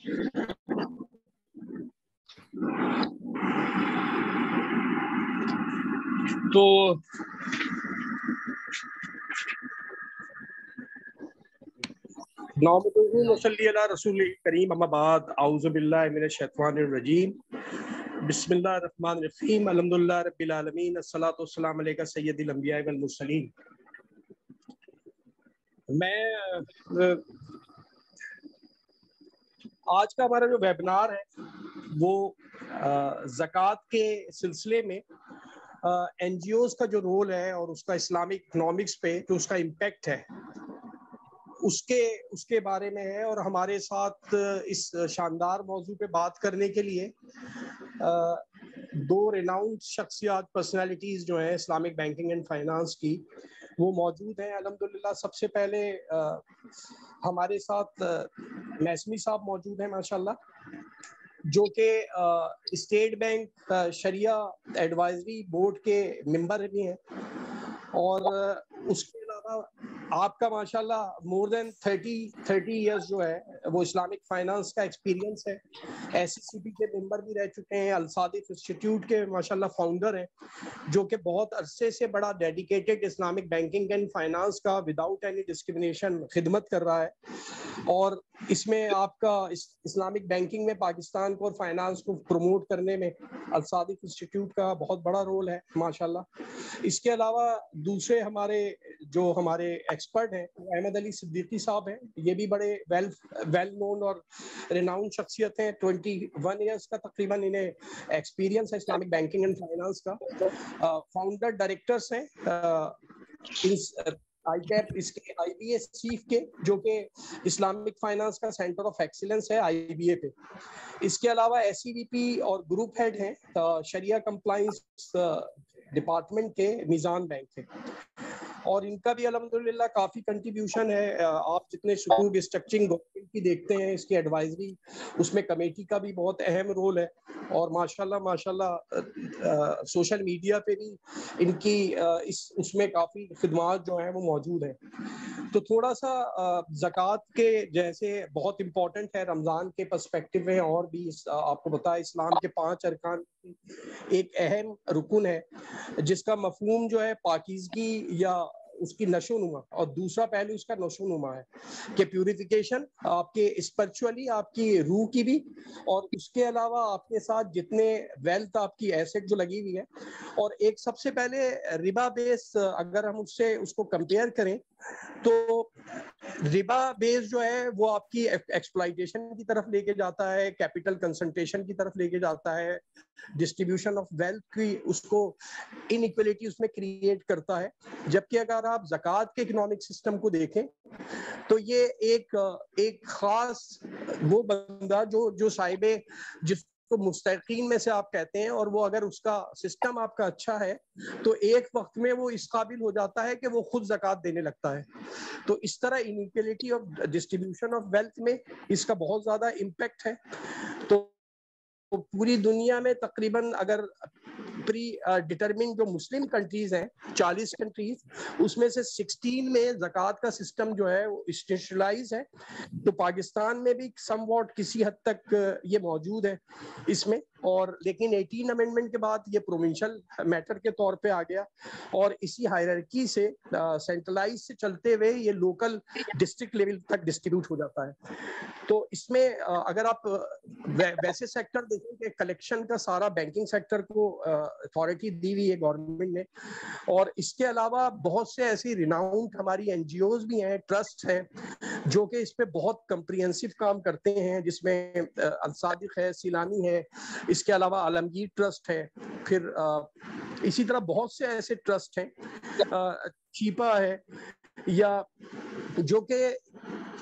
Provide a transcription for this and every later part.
تو نصلی علی رسول کریم اما بعد اعوذ باللہ من الشیطان الرجیم بسم اللہ الرحمن الرحیم الحمدللہ رب العالمین الصلاۃ والسلام علیک سید الانبیاء والمرسلین. میں آج کا ہمارا جو ویبنار ہے وہ زکوٰۃ کے سلسلے میں این جی اوز کا جو رول ہے اور اس کا اسلامک اکنامکس پہ جو اس کا امپیکٹ ہے اس کے بارے میں ہے. اور ہمارے ساتھ اس شاندار موضوع پہ بات کرنے کے لیے دو ریناؤنڈ شخصیات پرسنالٹیز جو ہیں اسلامک بینکنگ اینڈ فائنانس کی وہ موجود ہیں الحمدللہ. سب سے پہلے ہمارے ساتھ میسمی صاحب موجود ہیں ماشاءاللہ، جو کہ اسٹیٹ بینک شریعہ ایڈوائزری بورڈ کے ممبر بھی ہیں. اور اس کے علاوہ آپ کا ماشاءاللہ مور دین 30 ایئرس جو ہے وہ اسلامک فائنانس کا ایکسپیرینس ہے. ایس سی سی بی کے ممبر بھی رہ چکے ہیں، الصادق انسٹیٹیوٹ کے ماشاءاللہ فاؤنڈر ہیں، جو کہ بہت عرصے سے بڑا dedicated Islamic banking and finance کا وداؤٹ اینی ڈسکریمنیشن خدمت کر رہا ہے. اور اس میں آپ کا اسلامک بینکنگ میں پاکستان کو اور فائنانس کو پروموٹ کرنے میں الصادق انسٹیٹیوٹ کا بہت بڑا رول ہے ماشاءاللہ. اس کے علاوہ دوسرے ہمارے ایکسپرٹ ہیں احمد علی صدیقی صاحب ہیں. یہ بھی بڑے ویل نون اور ریناؤنڈ شخصیت ہیں. 21 ایئرس کا تقریباً انہیں ایکسپیرینس ہے اسلامک بینکنگ اینڈ فائنانس کا. فاؤنڈر ڈائریکٹرس ہیں اس کے آئی بی اے چیف کے، جو کہ اسلامک فائنانس کا سینٹر آف ایکسیلنس ہے آئی بی اے پہ. اس کے علاوہ ایس سی وی پی اور گروپ ہیڈ ہیں شریعہ کمپلائنس ڈپارٹمنٹ کے میزان بینک کے. اور ان کا بھی الحمدللہ کافی کنٹریبیوشن ہے. آپ جتنے سکوک اسٹرکچرنگ گورنمنٹ کی دیکھتے ہیں، اس کی ایڈوائزری، اس میں کمیٹی کا بھی بہت اہم رول ہے. اور ماشاءاللہ سوشل میڈیا پہ بھی ان کی اس میں کافی خدمات جو ہیں وہ موجود ہیں. تو تھوڑا سا زکوٰۃ کے جیسے بہت امپورٹنٹ ہے رمضان کے پرسپیکٹو میں، اور بھی آپ کو بتا اسلام کے 5 ارکان ایک اہم رکن ہے جس کا مفہوم جو ہے پاکیزگی یا اس کی نشو نما، اور دوسرا پہلو اس کا نشو نما ہے کہ پیوریفیکیشن آپ کے اسپرچولی آپ کی روح کی بھی، اور اس کے علاوہ آپ کے ساتھ جتنے ویلتھ آپ کی ایسٹ جو لگی ہوئی ہے. اور ایک سب سے پہلے ربا بیس اگر ہم اس کو کمپیئر کریں تو ربا بیس جو ہے وہ آپ کی ایکسپلائٹیشن کی طرف لے کے جاتا ہے، کیپٹل کنسنٹریشن کی طرف لے کے جاتا ہے، ڈسٹریبیوشن آف ویلتھ کی اس کو انیکولیٹی اس میں کریٹ کرتا ہے. جبکہ اگر آپ زکوٰۃ کے اکنامک سسٹم کو دیکھیں تو یہ ایک خاص وہ بندہ جو صاحب جس کو مستحقین میں سے آپ کہتے ہیں، اور وہ اگر اس کا سسٹم آپ کا اچھا ہے تو ایک وقت میں وہ اس قابل ہو جاتا ہے کہ وہ خود زکوٰۃ دینے لگتا ہے. تو اس طرح انیکولیٹی آف ڈسٹریبیوشن آف ویلتھ میں اس کا بہت زیادہ امپیکٹ ہے. تو پوری دنیا میں تقریباً اگر پری ڈٹرمن جو مسلم کنٹریز ہیں 40 کنٹریز، اس میں سے 16 میں زکوٰۃ کا سسٹم جو ہے وہ اسٹیشنلائز ہے. تو پاکستان میں بھی سم واٹ کسی حد تک یہ موجود ہے اس میں، اور لیکن 18 امینڈمنٹ کے بعد یہ پروونشل میٹر کے طور پہ آ گیا، اور اسی ہائرارکی سے سینٹرلائز سے چلتے ہوئے یہ لوکل ڈسٹرکٹ لیول تک ڈسٹریبیوٹ ہو جاتا ہے. تو اس میں اگر آپ ویسے سیکٹر دیکھیں کہ کلیکشن کا سارا بینکنگ سیکٹر کو اتھارٹی دی ہوئی ہے گورنمنٹ نے، اور اس کے علاوہ بہت سے ایسی ریناؤنڈ ہماری این جی اوز بھی ہیں، ٹرسٹ ہیں، جو کہ اس پہ بہت کمپریہنسو کام کرتے ہیں، جس میں الصادق ہے، سیلانی ہے، اس کے علاوہ عالمگیر ٹرسٹ ہے، پھر اسی طرح بہت سے ایسے ٹرسٹ ہیں، چیپا ہے، یا جو کہ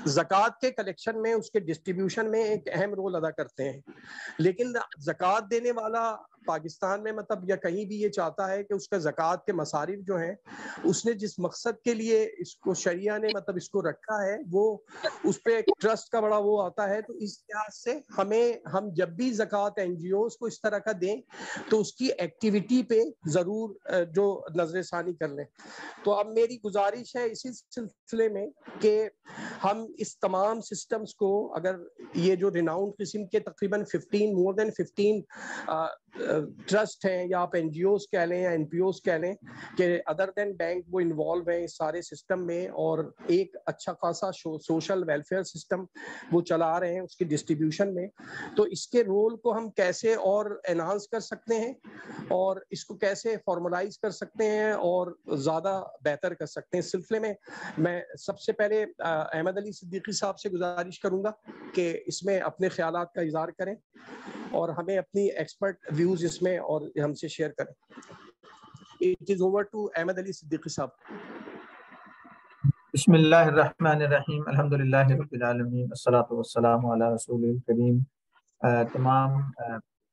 زکوٰۃ کے کلیکشن میں، اس کے ڈسٹریبیوشن میں ایک اہم رول ادا کرتے ہیں. لیکن زکوٰۃ دینے والا پاکستان میں مطلب یا کہیں بھی یہ چاہتا ہے کہ اس کا زکوٰۃ کے مصارف جو ہیں اس نے جس مقصد کے لیے اس کو شریعہ نے مطلب اس کو رکھا ہے وہ اس پہ ایک ٹرسٹ کا بڑا وہ آتا ہے. تو اس لحاظ سے ہم جب بھی زکوٰۃ این جی اوز کو اس طرح کا دیں تو اس کی ایکٹیویٹی پہ ضرور جو نظر ثانی کر لیں. تو اب میری گزارش ہے اسی سلسلے میں کہ ہم اس تمام سسٹمز کو, اگر یہ جو ریناؤنڈ قسم کے تقریباً 15 ٹرسٹ ہیں یا آپ این جی اوز کہہ لیں یا این پی اوز کہہ لیں کہ ادر دین بینک وہ انوالو ہیں اس سارے سسٹم میں, اور ایک اچھا خاصا سوشل ویلفیئر سسٹم وہ چلا رہے ہیں اس کی ڈسٹریبیوشن میں, تو اس کے رول کو ہم کیسے اور انہانس کر سکتے ہیں اور اس کو کیسے فارملائز کر سکتے ہیں اور زیادہ بہتر کر سکتے ہیں. اس سلسلے میں سب سے پہلے احمد علی صدیقی صاحب سے گزارش کروں گا کہ اس میں اپنے خیالات کا اظہار کریں اور ہمیں اپنی ایکسپرٹ ویوز اس میں اور ہم سے شیئر کریں. It is over to Ahmad علی صدیقی صاحب. بسم اللہ الرحمن الرحیم. الحمدللہ رب العالمین والصلاۃ والسلام علی رسول الکریم. تمام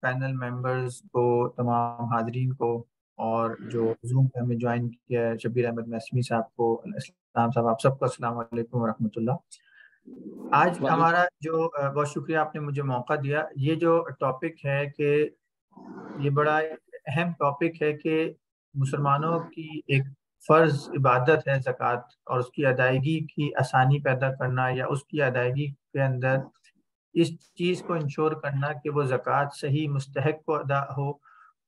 پینل ممبرز کو, تمام حاضرین کو, اور جو زوم پہ ہمیں جوائن کیا ہے شبیر احمد میسمی صاحب کو, اسلام صاحب, آپ سب کو السلام علیکم ورحمۃ اللہ. آج ہمارا جو بہت شکریہ آپ نے مجھے موقع دیا. یہ جو ٹاپک ہے کہ یہ بڑا اہم ٹاپک ہے کہ مسلمانوں کی ایک فرض عبادت ہے زکوٰۃ, اور اس کی ادائیگی کی آسانی پیدا کرنا یا اس کی ادائیگی کے اندر اس چیز کو انشور کرنا کہ وہ زکوٰۃ صحیح مستحق کو ادا ہو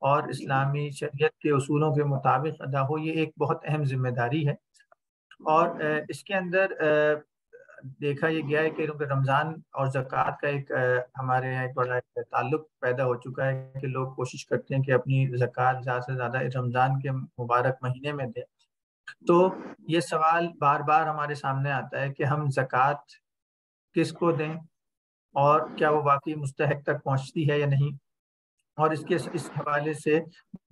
اور اسلامی شریعت کے اصولوں کے مطابق ادا ہو. یہ ایک بہت اہم ذمہ داری ہے, اور اس کے اندر دیکھا یہ گیا ہے کہ رمضان اور زکوٰۃ کا ایک ہمارے یہاں ایک بڑا تعلق پیدا ہو چکا ہے کہ لوگ کوشش کرتے ہیں کہ اپنی زکوٰۃ زیادہ سے زیادہ رمضان کے مبارک مہینے میں دیں. تو یہ سوال بار بار ہمارے سامنے آتا ہے کہ ہم زکوٰۃ کس کو دیں اور کیا وہ واقعی مستحق تک پہنچتی ہے یا نہیں, اور اس حوالے سے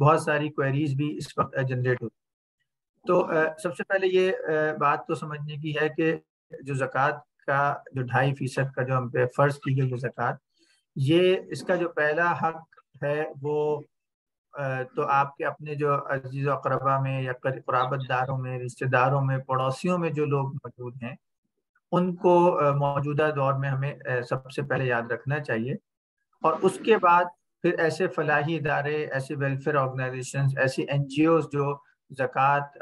بہت ساری کوئریز بھی اس وقت جنریٹ ہوتی. تو سب سے پہلے یہ بات تو سمجھنے کی ہے کہ جو زکوٰۃ کا جو 2.5% کا جو ہم پہ فرض کی گئی ہے زکوٰۃ, یہ اس کا جو پہلا حق ہے وہ تو آپ کے اپنے جو عزیز و اقربا میں یا قرابت داروں میں, رشتہ داروں میں, پڑوسیوں میں جو لوگ موجود ہیں ان کو موجودہ دور میں ہمیں سب سے پہلے یاد رکھنا چاہیے. اور اس کے بعد پھر ایسے فلاحی ادارے, ایسے ویلفیئر آرگنائزیشنز, ایسی این جی اوز جو زکوٰۃ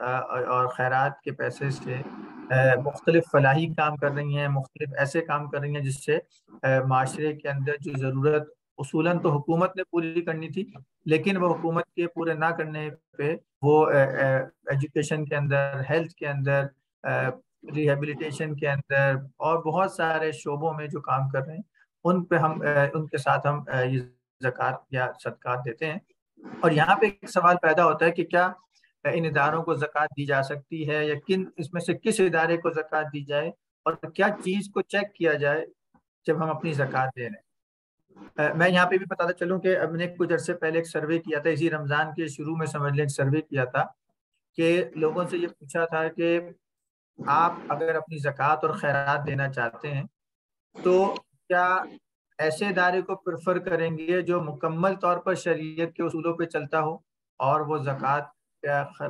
اور خیرات کے پیسے سے مختلف فلاحی کام کر رہی ہیں, مختلف ایسے کام کر رہی ہیں جس سے معاشرے کے اندر جو ضرورت اصولاً تو حکومت نے پوری کرنی تھی, لیکن وہ حکومت کے پورے نہ کرنے پہ وہ ایجوکیشن کے اندر, ہیلتھ کے اندر, ریہیبلیٹیشن کے اندر اور بہت سارے شعبوں میں جو کام کر رہے ہیں ان پہ ہم ان کے ساتھ ہم یہ زکوٰۃ یا صدقات دیتے ہیں. اور یہاں پہ ایک سوال پیدا ہوتا ہے کہ کیا ان اداروں کو زکوٰۃ دی جا سکتی ہے یا اس میں سے کس ادارے کو زکوٰۃ دی جائے, اور کیا چیز کو چیک کیا جائے جب ہم اپنی زکوٰۃ دے رہے ہیں. میں یہاں پہ بھی بتاتا چلوں کہ ہم نے کچھ عرصے پہلے ایک سروے کیا تھا, اسی رمضان کے شروع میں سمجھ لیں ایک سروے کیا تھا کہ لوگوں سے یہ پوچھا تھا کہ آپ اگر اپنی زکوٰۃ اور خیرات دینا چاہتے ہیں تو کیا ایسے ادارے کو پریفر کریں گے جو مکمل طور پر شریعت کے اصولوں پہ چلتا ہو اور وہ زکوٰۃ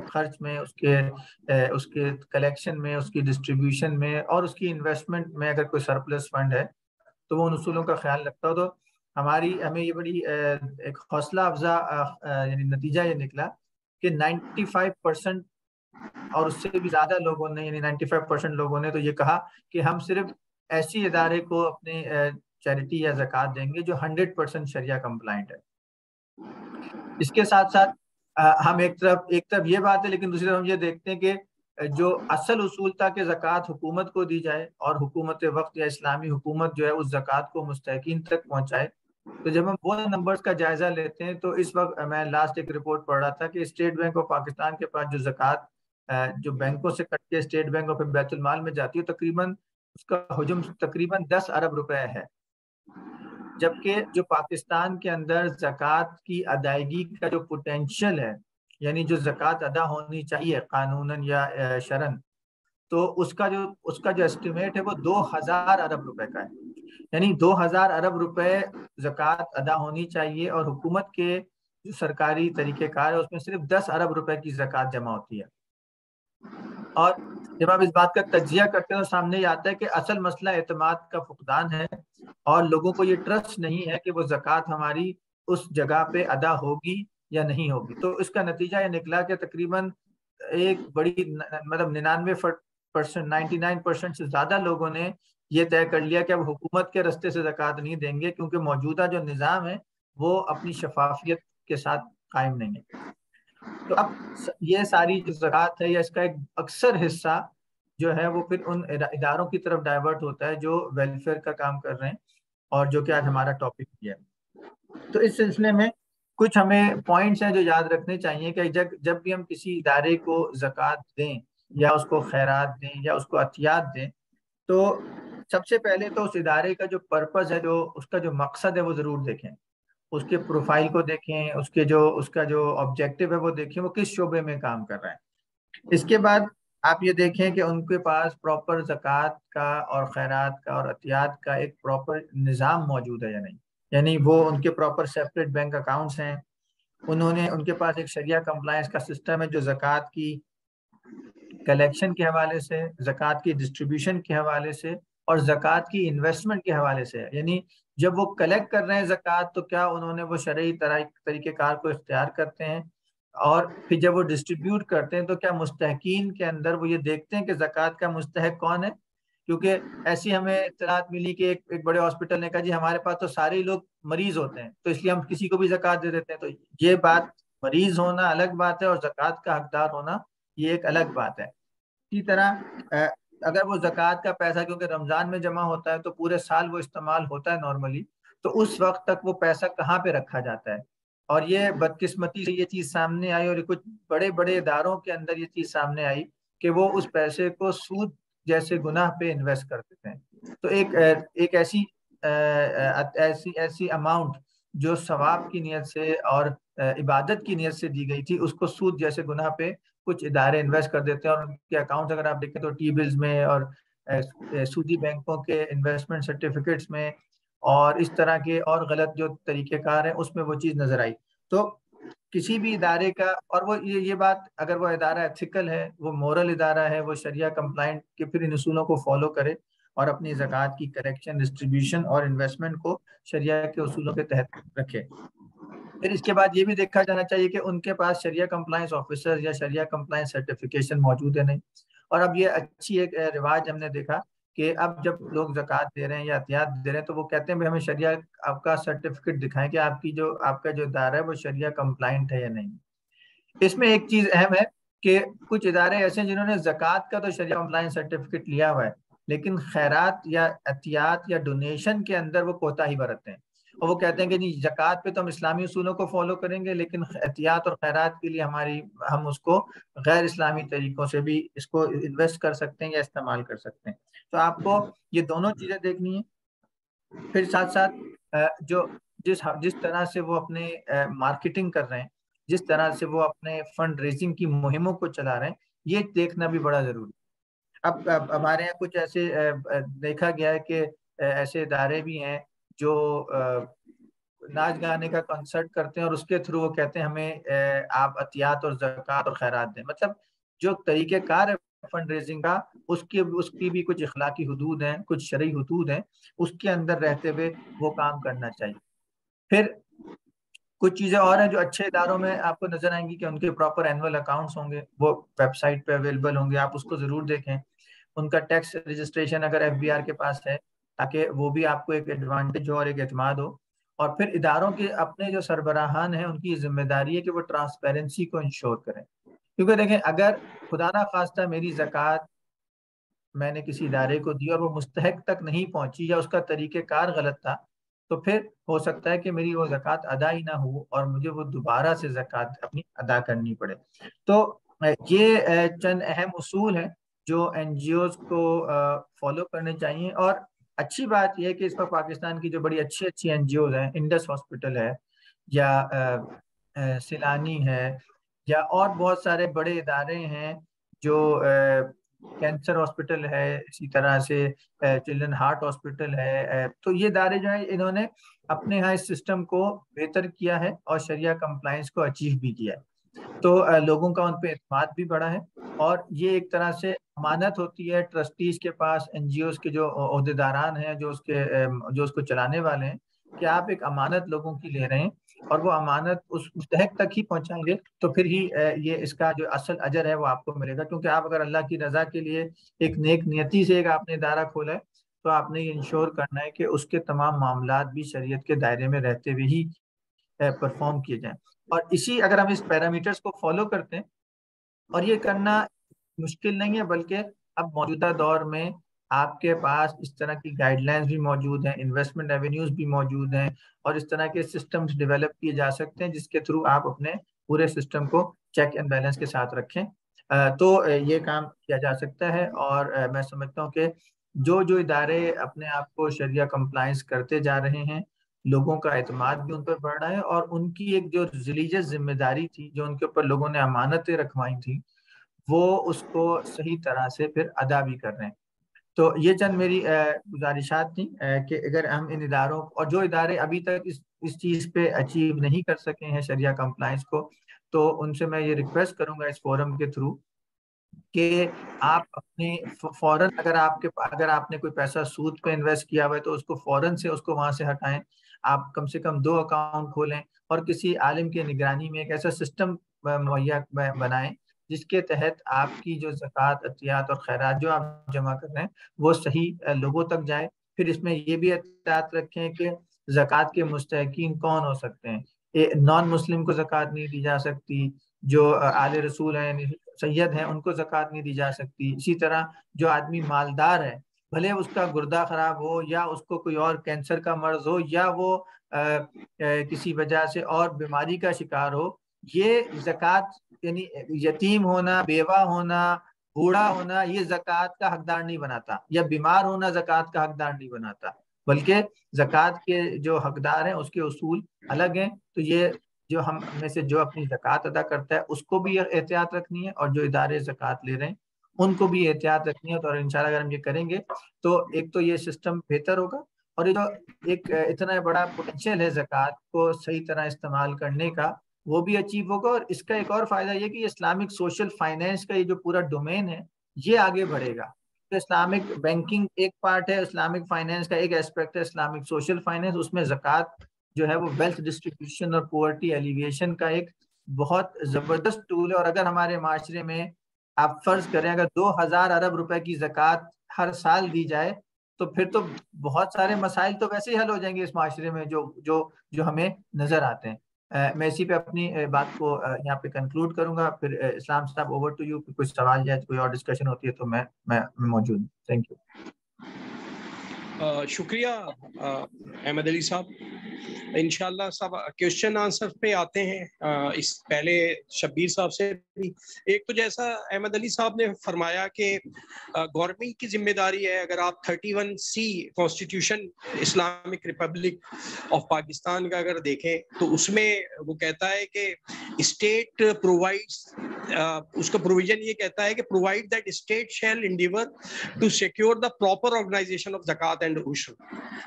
خرچ میں, اس کے کلیکشن میں, اس کی ڈسٹریبیوشن میں اور اس کی انویسٹمنٹ میں اگر کوئی سرپلس فنڈ ہے تو وہ ان اصولوں کا خیال رکھتا ہو. تو ہمیں یہ بڑی ایک حوصلہ افزا یعنی نتیجہ یہ نکلا کہ 95% اور اس سے بھی زیادہ لوگوں نے, یعنی 95% لوگوں نے تو یہ کہا کہ ہم صرف ایسی ادارے کو اپنے چیریٹی یا زکوٰۃ دیں گے جو 100% شریعہ کمپلائنٹ ہے. اس کے ساتھ ساتھ ہم ایک طرف یہ بات ہے, لیکن دوسری طرف ہم یہ دیکھتے ہیں کہ جو اصل اصول تھا کہ زکوٰۃ حکومت کو دی جائے اور حکومت وقت یا اسلامی حکومت جو ہے اس زکوٰۃ کو مستحقین تک پہنچائے. تو جب ہم وہ نمبرز کا جائزہ لیتے ہیں تو اس وقت میں لاسٹ ایک رپورٹ پڑھ رہا تھا کہ اسٹیٹ بینک آف پاکستان کے پاس جو زکوٰۃ جو بینکوں سے کٹ کے اسٹیٹ بینک اور پھر بیت المال میں جاتی ہے تقریباً اس کا حجم تقریباً 10 ارب روپے ہے, جبکہ جو پاکستان کے اندر زکوٰۃ کی ادائیگی کا جو پوٹینشیل ہے, یعنی جو زکوٰۃ ادا ہونی چاہیے قانوناً یا شرعاً, تو اس کا جو اسٹیمیٹ ہے وہ 2000 ارب روپے کا ہے. یعنی 2000 ارب روپے زکوٰۃ ادا ہونی چاہیے اور حکومت کے جو سرکاری طریقہ کار ہے اس میں صرف 10 ارب روپے کی زکوٰۃ جمع ہوتی ہے. اور جب آپ اس بات کا تجزیہ کرتے ہیں تو سامنے یہ آتا ہے کہ اصل مسئلہ اعتماد کا فقدان ہے اور لوگوں کو یہ ٹرسٹ نہیں ہے کہ وہ زکوٰۃ ہماری اس جگہ پہ ادا ہوگی یا نہیں ہوگی. تو اس کا نتیجہ یہ نکلا کہ تقریباً ایک بڑی مطلب 99% سے زیادہ لوگوں نے یہ طے کر لیا کہ اب حکومت کے رستے سے زکوٰۃ نہیں دیں گے کیونکہ موجودہ جو نظام ہے وہ اپنی شفافیت کے ساتھ قائم نہیں ہے. تو اب یہ ساری جو زکوٰۃ ہے یا اس کا ایک اکثر حصہ جو ہے وہ پھر ان اداروں کی طرف ڈائیورٹ ہوتا ہے جو ویلفیئر کا کام کر رہے ہیں اور جو کہ آج ہمارا ٹاپک بھی ہے. تو اس سلسلے میں کچھ ہمیں پوائنٹس ہیں جو یاد رکھنے چاہیے کہ جب بھی ہم کسی ادارے کو زکوٰۃ دیں یا اس کو خیرات دیں یا اس کو عطیات دیں تو سب سے پہلے تو اس ادارے کا جو پرپز ہے جو اس کا جو مقصد ہے وہ ضرور دیکھیں. اس کے پروفائل کو دیکھیں, اس کا جو آبجیکٹو ہے وہ دیکھیں, وہ کس شعبے میں کام کر رہا ہے. اس کے بعد آپ یہ دیکھیں کہ ان کے پاس پراپر زکوٰۃ کا اور خیرات کا اور عطیات کا ایک پراپر نظام موجود ہے یا نہیں. یعنی وہ ان کے پراپر سیپریٹ بینک اکاؤنٹس ہیں, ان کے پاس ایک شریعہ کمپلائنس کا سسٹم ہے جو زکوٰۃ کی کلیکشن کے حوالے سے, زکوٰۃ کی ڈسٹریبیوشن کے حوالے سے اور زکوٰۃ کی انویسٹمنٹ کے حوالے سے. یعنی جب وہ کلیکٹ کر رہے ہیں زکوٰۃ تو کیا انہوں نے وہ شرعی طریقہ کار کو اختیار کرتے ہیں, اور پھر جب وہ ڈسٹریبیوٹ کرتے ہیں تو کیا مستحقین کے اندر وہ یہ دیکھتے ہیں کہ زکوٰۃ کا مستحق کون ہے. کیونکہ ایسی ہمیں اطلاعات ملی کہ ایک بڑے ہاسپٹل نے کہا جی ہمارے پاس تو سارے ہی لوگ مریض ہوتے ہیں تو اس لیے ہم کسی کو بھی زکوٰۃ دے دیتے ہیں. تو یہ بات, مریض ہونا الگ بات ہے اور زکوٰۃ کا حقدار ہونا یہ ایک الگ بات ہے. اسی طرح اگر وہ زکوٰۃ کا پیسہ کیونکہ رمضان میں جمع ہوتا ہے تو پورے سال وہ استعمال ہوتا ہے نارملی, تو اس وقت تک وہ پیسہ کہاں پہ رکھا جاتا ہے. اور یہ بدقسمتی سے یہ چیز سامنے آئی اور کچھ بڑے بڑے اداروں کے اندر یہ چیز سامنے آئی کہ وہ اس پیسے کو سود جیسے گناہ پہ انویسٹ کر دیتے ہیں. تو ایک ایسی اماؤنٹ جو ثواب کی نیت سے اور عبادت کی نیت سے دی گئی تھی اس کو سود جیسے گناہ پہ کچھ ادارے انویسٹ کر دیتے ہیں. اور ان کے اکاؤنٹ اگر آپ دیکھیں تو ٹی بلز میں اور سودی بینکوں کے انویسٹمنٹ سرٹیفکیٹس میں اور اس طرح کے اور غلط جو طریقہ کار ہیں اس میں وہ چیز نظر آئی. تو کسی بھی ادارے کا, اور وہ یہ بات اگر وہ ادارہ ایتھیکل ہے, وہ مورل ادارہ ہے, وہ شریعہ کمپلائنٹ کے پھر ان اصولوں کو فالو کرے اور اپنی زکوٰۃ کی کریکشن, ڈسٹریبیوشن اور انویسٹمنٹ کو شریعہ کے اصولوں کے تحت رکھے. پھر اس کے بعد یہ بھی دیکھا جانا چاہیے کہ ان کے پاس شریعہ کمپلائنس آفیسر یا شریعہ کمپلائنس سرٹیفکیشن موجود ہے نہیں. اور اب یہ اچھی ایک رواج ہم نے دیکھا کہ اب جب لوگ زکوٰۃ دے رہے ہیں یا عطیات دے رہے ہیں تو وہ کہتے ہیں بھائی ہمیں شریعہ آپ کا سرٹیفکیٹ دکھائیں کہ آپ کا جو ادارہ ہے وہ شریعہ کمپلائنٹ ہے یا نہیں. اس میں ایک چیز اہم ہے کہ کچھ ادارے ایسے ہیں جنہوں نے زکوٰۃ کا تو شریعہ کمپلائنس سرٹیفکیٹ لیا ہوا ہے لیکن خیرات یا عطیات یا ڈونیشن کے اندر وہ کوتاہی برتتے ہیں اور وہ کہتے ہیں کہ جی زکوٰۃ پہ تو ہم اسلامی اصولوں کو فالو کریں گے لیکن عطیات اور خیرات کے لیے ہم اس کو غیر اسلامی طریقوں سے بھی اس کو انویسٹ کر سکتے ہیں یا استعمال کر سکتے ہیں. تو آپ کو یہ دونوں چیزیں دیکھنی ہیں. پھر ساتھ ساتھ جس طرح سے وہ اپنے مارکیٹنگ کر رہے ہیں, جس طرح سے وہ اپنے فنڈ ریزنگ کی مہموں کو چلا رہے ہیں, یہ دیکھنا بھی بڑا ضروری ہے. اب ہمارے یہاں کچھ ایسے دیکھا گیا ہے کہ ایسے ادارے بھی ہیں جو ناچ گانے کا کنسرٹ کرتے ہیں اور اس کے تھرو وہ کہتے ہیں ہمیں آپ عطیات اور زکوٰۃ اور خیرات دیں. مطلب جو طریقہ کار ہے فنڈ ریزنگ کا اس کی بھی کچھ اخلاقی حدود ہیں, کچھ شرعی حدود ہیں, اس کے اندر رہتے ہوئے وہ کام کرنا چاہیے. پھر کچھ چیزیں اور ہیں جو اچھے اداروں میں آپ کو نظر آئیں گی کہ ان کے پراپر اینول اکاؤنٹس ہوں گے, وہ ویب سائٹ پہ اویلیبل ہوں گے, آپ اس کو ضرور دیکھیں. ان کا ٹیکس رجسٹریشن اگر FBR کے پاس ہے تاکہ وہ بھی آپ کو ایک ایڈوانٹیج ہو اور ایک اعتماد ہو. اور پھر اداروں کے اپنے جو سربراہان ہیں ان کی ذمہ داری ہے کہ وہ ٹرانسپیرنسی کو انشور کریں. کیونکہ دیکھیں اگر خدا نہ خواستہ میری زکوٰۃ میں نے کسی ادارے کو دی اور وہ مستحق تک نہیں پہنچی یا اس کا طریقہ کار غلط تھا تو پھر ہو سکتا ہے کہ میری وہ زکوٰۃ ادا ہی نہ ہو اور مجھے وہ دوبارہ سے زکوٰۃ اپنی ادا کرنی پڑے. تو یہ چند اہم اصول ہیں جو NGOs کو فالو کرنے چاہیے. اور اچھی بات یہ ہے کہ اس پر پاکستان کی جو بڑی اچھی NGOs ہیں, انڈس ہاسپٹل ہے یا سیلانی ہے یا اور بہت سارے بڑے ادارے ہیں جو کینسر ہاسپٹل ہے، اسی طرح سے چلڈرن ہارٹ ہاسپٹل ہے. تو یہ ادارے جو ہیں انہوں نے اپنے یہاں اس سسٹم کو بہتر کیا ہے اور شریعہ کمپلائنس کو اچیو بھی کیا ہے. تو لوگوں کا ان پہ اعتماد بھی بڑھا ہے، اور یہ ایک طرح سے امانت ہوتی ہے ٹرسٹیز کے پاس، این جی اوز کے جو عہدیداران ہیں، جو اس کو چلانے والے ہیں، کہ آپ ایک امانت لوگوں کی لے رہے ہیں اور وہ امانت اس مستحق تک ہی پہنچائیں گے تو پھر ہی یہ اس کا جو اصل اجر ہے وہ آپ کو ملے گا. کیونکہ آپ اگر اللہ کی رضا کے لیے ایک نیک نیتی سے ایک آپ نے ادارہ کھولا ہے تو آپ نے یہ انشور کرنا ہے کہ اس کے تمام معاملات بھی شریعت کے دائرے میں رہتے ہوئے ہی پرفارم کیے جائیں. اور اسی اگر ہم اس پیرامیٹرز کو فالو کرتے ہیں، اور یہ کرنا مشکل نہیں ہے، بلکہ اب موجودہ دور میں آپ کے پاس اس طرح کی گائیڈ لائنز بھی موجود ہیں، انویسٹمنٹ ایونیوز بھی موجود ہیں، اور اس طرح کے سسٹمز ڈیولپ کیے جا سکتے ہیں جس کے تھرو آپ اپنے پورے سسٹم کو چیک اینڈ بیلنس کے ساتھ رکھیں. تو یہ کام کیا جا سکتا ہے. اور میں سمجھتا ہوں کہ جو ادارے اپنے آپ کو شریعہ کمپلائنس کرتے جا رہے ہیں، لوگوں کا اعتماد بھی ان پر بڑھ رہا ہے، اور ان کی ایک جو ریلیجس ذمہ داری تھی جو ان کے اوپر لوگوں نے امانتیں رکھوائی تھیں، وہ اس کو صحیح طرح سے پھر ادا بھی کر رہے ہیں. تو یہ چند میری گزارشات تھیں کہ اگر ہم ان اداروں اور جو ادارے ابھی تک اس چیز پہ اچیو نہیں کر سکے ہیں شریعہ کمپلائنس کو، تو ان سے میں یہ ریکویسٹ کروں گا اس فورم کے تھرو کہ آپ اپنے فوراً اگر آپ نے کوئی پیسہ سود پہ انویسٹ کیا ہوا ہے تو اس کو فوراً سے اس کو وہاں سے ہٹائیں. آپ کم سے کم 2 اکاؤنٹ کھولیں اور کسی عالم کی نگرانی میں ایک ایسا سسٹم مہیا بنائیں جس کے تحت آپ کی جو زکوٰۃ، عطیات اور خیرات جو آپ جمع کر رہے ہیں وہ صحیح لوگوں تک جائے. پھر اس میں یہ بھی احتیاط رکھیں کہ زکوٰۃ کے مستحقین کون ہو سکتے ہیں. نان مسلم کو زکوٰۃ نہیں دی جا سکتی، جو آل رسول ہیں، سید ہیں، ان کو زکوٰۃ نہیں دی جا سکتی. اسی طرح جو آدمی مالدار ہے، بھلے اس کا گردہ خراب ہو یا اس کو کوئی اور کینسر کا مرض ہو یا وہ کسی وجہ سے اور بیماری کا شکار ہو، یہ زکوٰۃ یعنی یتیم ہونا، بیوہ ہونا، بوڑھا ہونا یہ زکوٰۃ کا حقدار نہیں بناتا، یا بیمار ہونا زکوٰۃ کا حقدار نہیں بناتا، بلکہ زکوٰۃ کے جو حقدار ہیں اس کے اصول الگ ہیں. تو یہ جو ہم میں سے جو اپنی زکوٰۃ ادا کرتا ہے اس کو بھی احتیاط رکھنی ہے، اور جو ادارے زکوٰۃ لے رہے ہیں ان کو بھی احتیاط رکھنی ہے. اور انشاءاللہ اگر ہم یہ کریں گے تو ایک تو یہ سسٹم بہتر ہوگا، اور یہ جو ایک اتنا بڑا پوٹینشیل ہے زکوٰۃ کو صحیح طرح استعمال کرنے کا وہ بھی اچیو ہوگا. اور اس کا ایک اور فائدہ یہ کہ اسلامک سوشل فائنینس کا یہ جو پورا ڈومین ہے یہ آگے بڑھے گا. تو اسلامک بینکنگ ایک پارٹ ہے، اسلامک فائنینس کا ایک ایسپیکٹ ہے اسلامک سوشل فائنینس. اس میں زکوٰۃ جو ہے وہ ویلتھ ڈسٹریبیوشن اور پورٹی ایلیویشن کا ایک بہت زبردست ٹول ہے. اور اگر ہمارے معاشرے میں آپ فرض کریں اگر 2000 ارب روپے کی زکوٰۃ ہر سال دی جائے تو پھر تو بہت سارے مسائل تو ویسے ہی حل ہو جائیں گے اس معاشرے میں جو ہمیں نظر آتے ہیں. میں اسی پہ اپنی بات کو یہاں پہ کنکلوڈ کروں گا. پھر اسلام صاحب اوور ٹو یو. کوئی سوال یا کوئی اور ڈسکشن ہوتی ہے تو میں موجود ہوں. Thank you. شکریہ احمد علی صاحب. انشاءاللہ سب کوشچن آنسر پہ آتے ہیں. اس پہلے شبیر صاحب سے بھی ایک تو جیسا احمد علی صاحب نے فرمایا کہ گورنمنٹ کی ذمہ داری ہے. اگر آپ 31C constitution Islamic republic of Pakistan کا اگر دیکھیں تو اس میں وہ کہتا ہے کہ اسٹیٹ پرووائڈس، اس کا پروویژن یہ کہتا ہے کہ provide that state shall endeavour to secure the proper organisation of زکوٰۃ اینڈ عشر.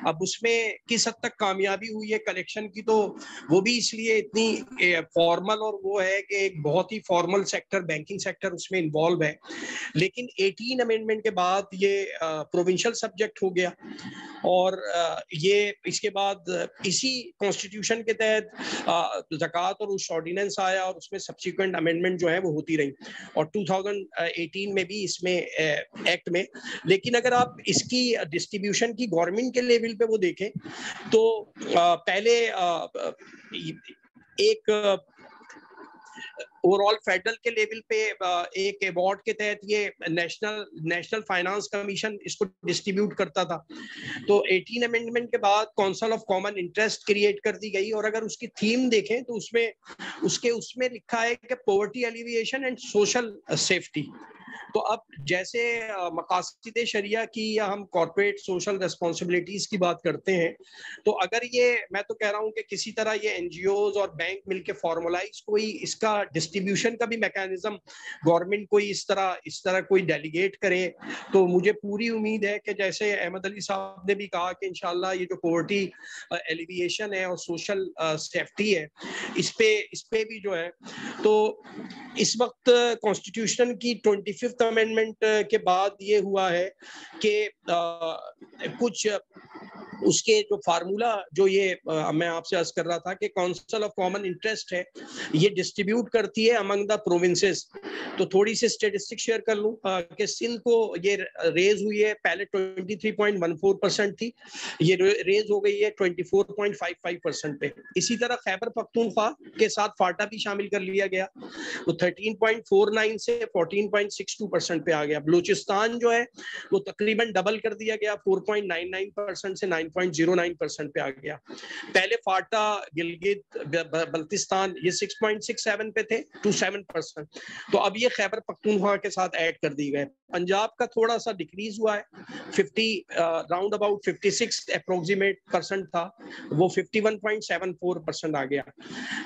اب اس میں کس حد تک کامیابی ہوئی ہے کلیکشن کی تو وہ بھی اس لیے اتنی فارمل، اور وہ ہے کہ ایک بہت ہی فارمل سیکٹر بینکنگ سیکٹر اس میں انوالو ہے. لیکن 18 امینڈمنٹ کے بعد یہ پروونشل سبجیکٹ ہو گیا، اور یہ اس کے بعد اسی کانسٹیٹیوشن کے تحت زکوٰۃ اور اس آرڈیننس آیا، اور اس میں سبسیکوینٹ امینڈمنٹ جو ہے وہ ہوتی رہی، اور 2018 میں بھی اس میں ایکٹ میں. لیکن اگر آپ اس کی ڈسٹریبیوشن کی گورنمنٹ کے لیول پہ وہ دیکھیں تو پہلے ایک اوور آل فیڈرل کے لیول پہ ایک ایوارڈ کے تحت یہ نیشنل فائنانس کمیشن اس کو ڈسٹریبیوٹ کرتا تھا. تو 18 امینڈمنٹ کے بعد council of common interest create کر دی گئی، اور اگر اس کی تھیم دیکھیں تو اس میں لکھا ہے کہ poverty alleviation and social safety. تو اب جیسے مقاصد شریعہ کی یا ہم کارپوریٹ سوشل ریسپانسبلٹیز کی بات کرتے ہیں، تو اگر یہ میں تو کہہ رہا ہوں کہ کسی طرح یہ این جی اوز اور بینک مل کے فارمولائز کوئی اس کا ڈسٹریبیوشن کا بھی میکانزم گورنمنٹ کوئی اس طرح کوئی ڈیلیگیٹ کرے، تو مجھے پوری امید ہے کہ جیسے احمد علی صاحب نے بھی کہا کہ انشاءاللہ یہ جو پاورٹی ایلیویشن ہے اور سوشل سیفٹی ہے، اس پہ بھی جو ہے، تو اس وقت کانسٹیٹیوشن کی 25th امینڈمنٹ کے بعد یہ ہوا ہے کہ کچھ اس کے جو فارمولا جو یہ میں آپ سے عرض کر رہا تھا کہ کونسل آف کامن انٹرسٹ ہے، یہ ڈسٹریبیوٹ کرتی ہے امنگ دا پروونسز. تو تھوڑی سی اسٹیٹسٹک شیئر کر لوں کہ سندھ کو یہ ریز ہوئی ہے، پہلے 23.14% تھی، یہ ریز ہو گئی ہے 24.55% پہ. اسی طرح خیبر پختونخوا کے ساتھ فاٹا بھی شامل کر لیا گیا، وہ 13.49 سے 14.62% پہ آ گیا. بلوچستان جو ہے وہ تقریباً ڈبل کر دیا گیا، 4.99% سے 9.09% پہ آ گیا. پہلے فاٹا گلگت بلتستان یہ 6.67 پہ تھے to 7%، تو اب یہ خیبر پختونخوا کے ساتھ ایڈ کر دی گئے. پنجاب کا تھوڑا سا ڈکریز ہوا ہے، 50 راؤنڈ اباؤٹ 56 اپروکسیمیٹ پرسنٹ تھا، وہ 51.74% آ گیا.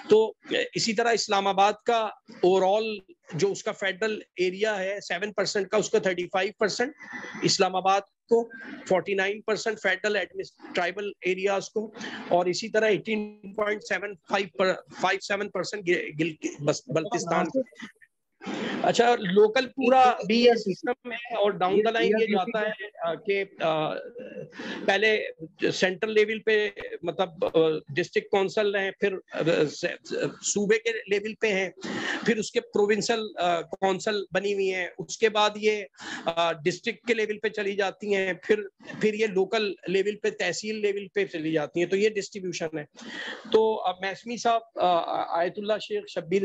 تو اسی طرح اسلام آباد کا اوور آل جو اس کا فیڈرل ایریا ہے 7% کا، اس کا 35% اسلام آباد کو، 49% فیڈرل ٹرائبل ایریاز کو، اور اسی طرح 18.57% بلتستان کو. اچھا، لوکل پورا بھی یہ سسٹم ہے، اور ڈاؤن دا لائن یہ جاتا ہے کہ پہلے سینٹرل لیول پہ مطلب ڈسٹرکٹ کونسل ہیں، پھر صوبے کے لیول پہ ہیں، پھر اس کے پروونسل کونسل بنی ہوئی ہیں، اس کے بعد یہ ڈسٹرکٹ کے لیول پہ چلی جاتی ہیں، پھر یہ لوکل لیول پہ تحصیل لیول پہ چلی جاتی ہیں. تو یہ ڈسٹریبیوشن ہے. تو اب محسمی صاحب آیت اللہ شیخ شبیر